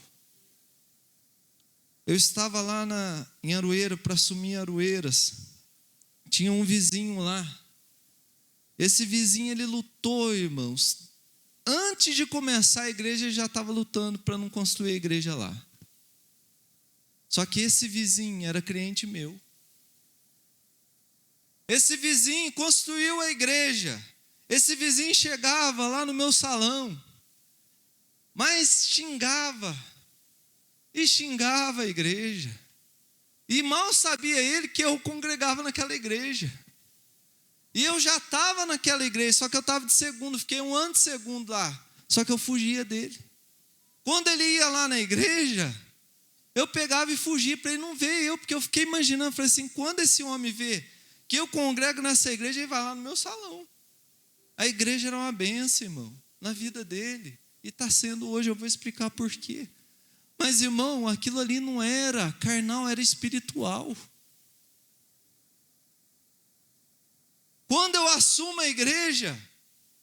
Eu estava lá em Aroeira para assumir Aroeiras. Tinha um vizinho lá. Esse vizinho, ele lutou, irmãos, antes de começar a igreja, ele já estava lutando para não construir a igreja lá. Só que esse vizinho era crente meu. Esse vizinho construiu a igreja. Esse vizinho chegava lá no meu salão, mas xingava a igreja. E mal sabia ele que eu congregava naquela igreja. E eu já estava naquela igreja, só que eu estava de segundo, fiquei 1 ano de segundo lá. Só que eu fugia dele. Quando ele ia lá na igreja, eu pegava e fugia para ele não ver eu, porque eu fiquei imaginando, falei assim, quando esse homem vê que eu congrego nessa igreja, ele vai lá no meu salão. A igreja era uma bênção, irmão, na vida dele. E está sendo hoje, eu vou explicar por quê. Mas, irmão, aquilo ali não era carnal, era espiritual. Quando eu assumo a igreja,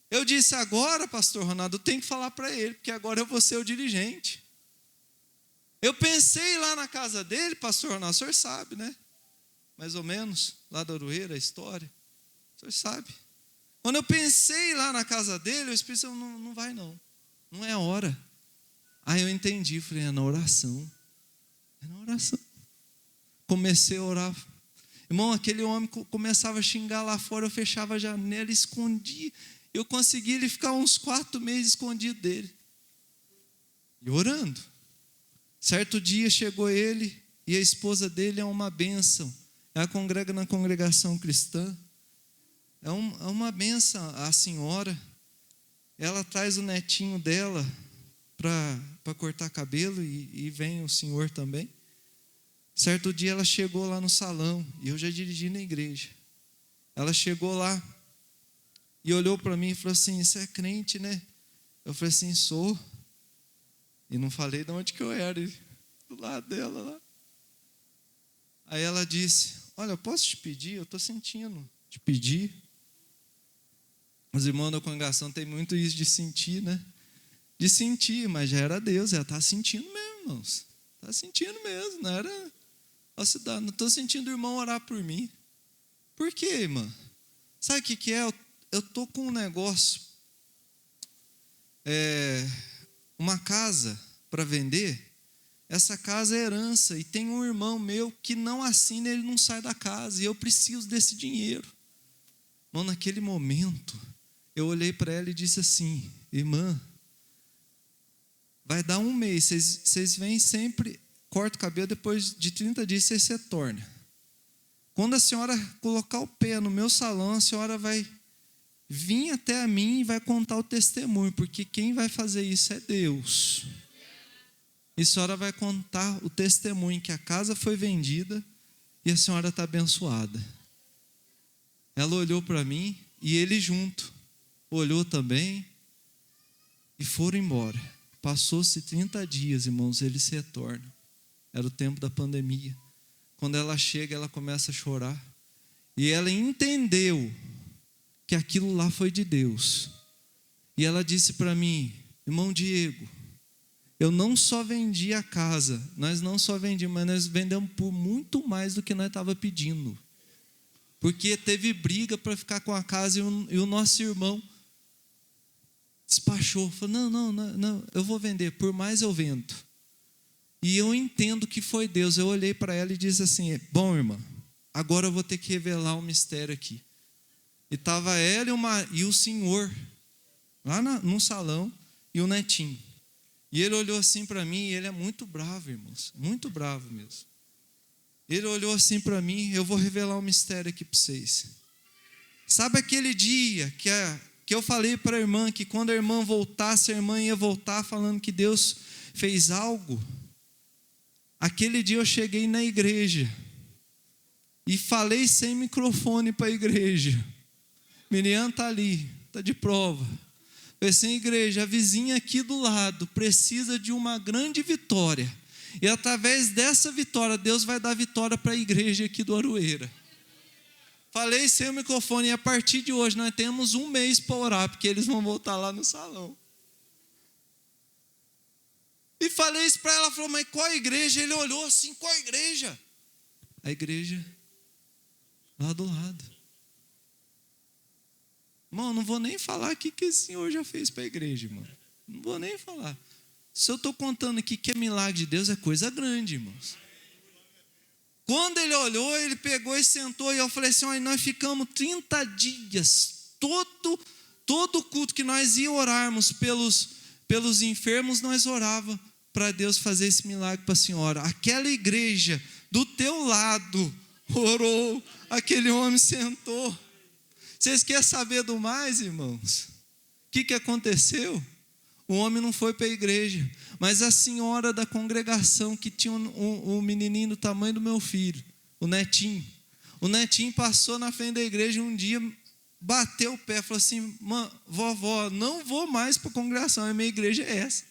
eu disse, agora, pastor Ronaldo, eu tenho que falar para ele, porque agora eu vou ser o dirigente. Eu pensei lá na casa dele, pastor Ronaldo, o senhor sabe, né? Mais ou menos, lá da Aroeira, a história. O senhor sabe. Quando eu pensei lá na casa dele, o Espírito Santo não vai não. Não é a hora. Aí eu entendi, falei, é na oração. É na oração. Comecei a orar. Irmão, aquele homem começava a xingar lá fora, eu fechava a janela, escondia. Eu consegui ele ficar uns 4 meses escondido dele. E orando. Certo dia chegou ele e a esposa dele é uma bênção. Ela congrega na congregação cristã. É uma bênção a senhora. Ela traz o netinho dela para cortar cabelo e vem o senhor também. Certo dia ela chegou lá no salão e eu já dirigi na igreja. Ela chegou lá e olhou para mim e falou assim, você é crente, né? Eu falei assim, sou. E não falei de onde que eu era, do lado dela lá. Aí ela disse, olha, eu posso te pedir? Eu estou sentindo te pedir. Os irmãos da congregação têm muito isso de sentir, né? De sentir, mas já era Deus, ela está sentindo mesmo, irmãos. Está sentindo mesmo, não era... Não estou sentindo o irmão orar por mim. Por quê, irmã? Sabe o que é? Eu estou com um negócio, uma casa para vender. Essa casa é herança e tem um irmão meu que não assina, ele não sai da casa e eu preciso desse dinheiro. Irmão, naquele momento, eu olhei para ela e disse assim, irmã, vai dar 1 mês, vocês vêm sempre, corta o cabelo, depois de 30 dias vocês se tornam. Quando a senhora colocar o pé no meu salão, a senhora vai vir até a mim e vai contar o testemunho, porque quem vai fazer isso é Deus. E a senhora vai contar o testemunho que a casa foi vendida e a senhora está abençoada. Ela olhou para mim e ele junto, olhou também e foram embora. Passou-se 30 dias, irmãos, eles se retornam. Era o tempo da pandemia. Quando ela chega, ela começa a chorar. E ela entendeu que aquilo lá foi de Deus. E ela disse para mim, irmão Diego, eu não só vendi a casa, nós não só vendimos, mas nós vendemos por muito mais do que nós estávamos pedindo. Porque teve briga para ficar com a casa e o nosso irmão despachou. Falou, não, eu vou vender, por mais eu vendo. E eu entendo que foi Deus. Eu olhei para ela e disse assim, bom, irmã, agora eu vou ter que revelar um mistério aqui. E estava ela e o senhor, lá no salão, e o netinho. E ele olhou assim para mim, e ele é muito bravo, irmãos, muito bravo mesmo. Ele olhou assim para mim, eu vou revelar um mistério aqui para vocês. Sabe aquele dia que eu falei para a irmã que quando a irmã voltasse, a irmã ia voltar falando que Deus fez algo? Aquele dia eu cheguei na igreja e falei sem microfone para a igreja. Miriam está ali, está de prova. Falei assim, igreja, a vizinha aqui do lado precisa de uma grande vitória. E através dessa vitória, Deus vai dar vitória para a igreja aqui do Aroeira. Falei sem o microfone e a partir de hoje nós temos 1 mês para orar, porque eles vão voltar lá no salão. E falei isso para ela, ela falou, mas qual a igreja? Ele olhou assim, qual a igreja? A igreja lá do lado. Irmão, não vou nem falar o que esse senhor já fez para a igreja, irmão. Não vou nem falar. Se eu estou contando aqui que é milagre de Deus, é coisa grande, irmãos. Quando ele olhou, ele pegou e sentou, e eu falei assim, olha, nós ficamos 30 dias, todo culto que nós ia orarmos pelos enfermos, nós orava para Deus fazer esse milagre para a senhora. Aquela igreja do teu lado orou, aquele homem sentou. Vocês querem saber do mais, irmãos? O que aconteceu? O homem não foi para a igreja, mas a senhora da congregação que tinha um menininho do tamanho do meu filho, o netinho. O netinho passou na frente da igreja um dia, bateu o pé, falou assim, vovó, não vou mais para a congregação, a minha igreja é essa.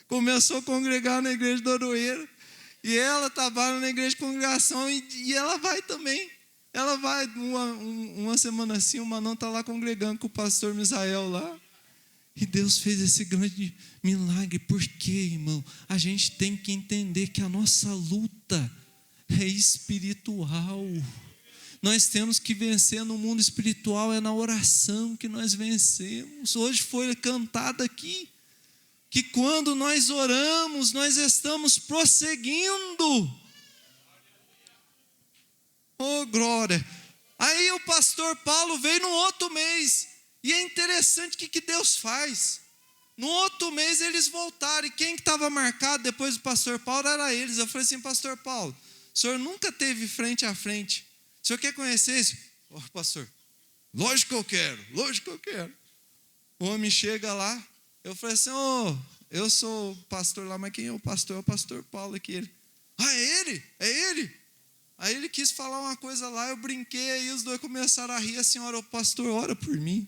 Começou a congregar na igreja do Oroeira, e ela trabalha na igreja de congregação, e ela vai também. Ela vai uma semana assim, uma não está lá congregando com o pastor Misael lá. E Deus fez esse grande milagre. Por quê, irmão? A gente tem que entender que a nossa luta é espiritual. Nós temos que vencer no mundo espiritual, é na oração que nós vencemos. Hoje foi cantado aqui que quando nós oramos, nós estamos prosseguindo. Oh, glória! Aí o pastor Paulo veio no outro mês. E é interessante o que Deus faz. No outro mês eles voltaram. E quem estava marcado depois do pastor Paulo era eles. Eu falei assim, pastor Paulo, o senhor nunca teve frente a frente. O senhor quer conhecer isso? Oh, pastor, lógico que eu quero. O homem chega lá. Eu falei assim, eu sou o pastor lá, mas quem é o pastor? É o pastor Paulo aqui. Ele, é ele? É ele? Aí ele quis falar uma coisa lá, eu brinquei, aí os dois começaram a rir. A senhora, o pastor, ora por mim.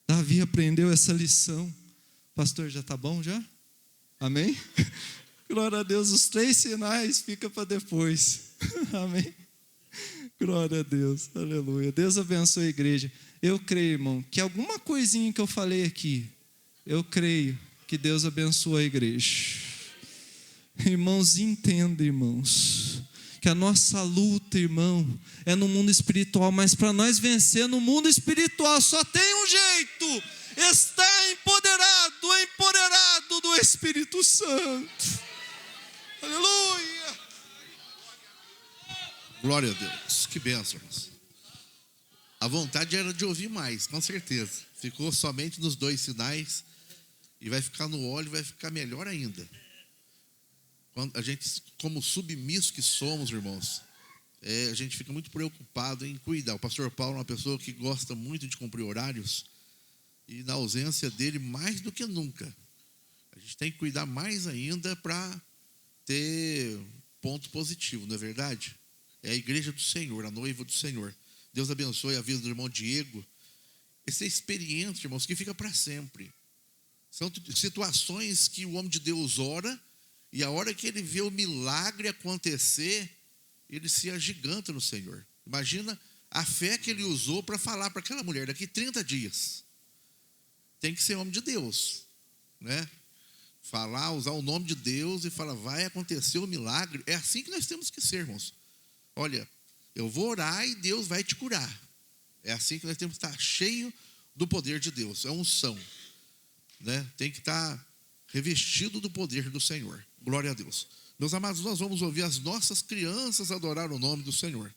Davi aprendeu essa lição. Pastor, já está bom já? Amém? Glória a Deus, os 3 sinais fica para depois. Amém? Glória a Deus, aleluia. Deus abençoe a igreja. Eu creio, irmão, que alguma coisinha que eu falei aqui, eu creio que Deus abençoe a igreja. Irmãos, entenda, irmãos, que a nossa luta, irmão, é no mundo espiritual, mas para nós vencer no mundo espiritual só tem um jeito: estar empoderado do Espírito Santo. Aleluia! Glória a Deus, que bênção, irmãos. A vontade era de ouvir mais, com certeza. Ficou somente nos 2 sinais, e vai ficar no óleo, vai ficar melhor ainda. Quando a gente, como submisso que somos, irmãos, a gente fica muito preocupado em cuidar. O pastor Paulo é uma pessoa que gosta muito de cumprir horários, e na ausência dele, mais do que nunca, a gente tem que cuidar mais ainda para ter ponto positivo, não é verdade? É a igreja do Senhor, a noiva do Senhor. Deus abençoe a vida do irmão Diego. Essa experiência, irmãos, que fica para sempre. São situações que o homem de Deus ora, e a hora que ele vê o milagre acontecer, ele se agiganta no Senhor. Imagina a fé que ele usou para falar para aquela mulher, daqui 30 dias. Tem que ser homem de Deus, né? Falar, usar o nome de Deus e falar, vai acontecer o milagre. É assim que nós temos que ser, irmãos. Olha, eu vou orar e Deus vai te curar. É assim que nós temos que estar cheio do poder de Deus. É unção, né? Tem que estar revestido do poder do Senhor. Glória a Deus. Meus amados, nós vamos ouvir as nossas crianças adorar o nome do Senhor.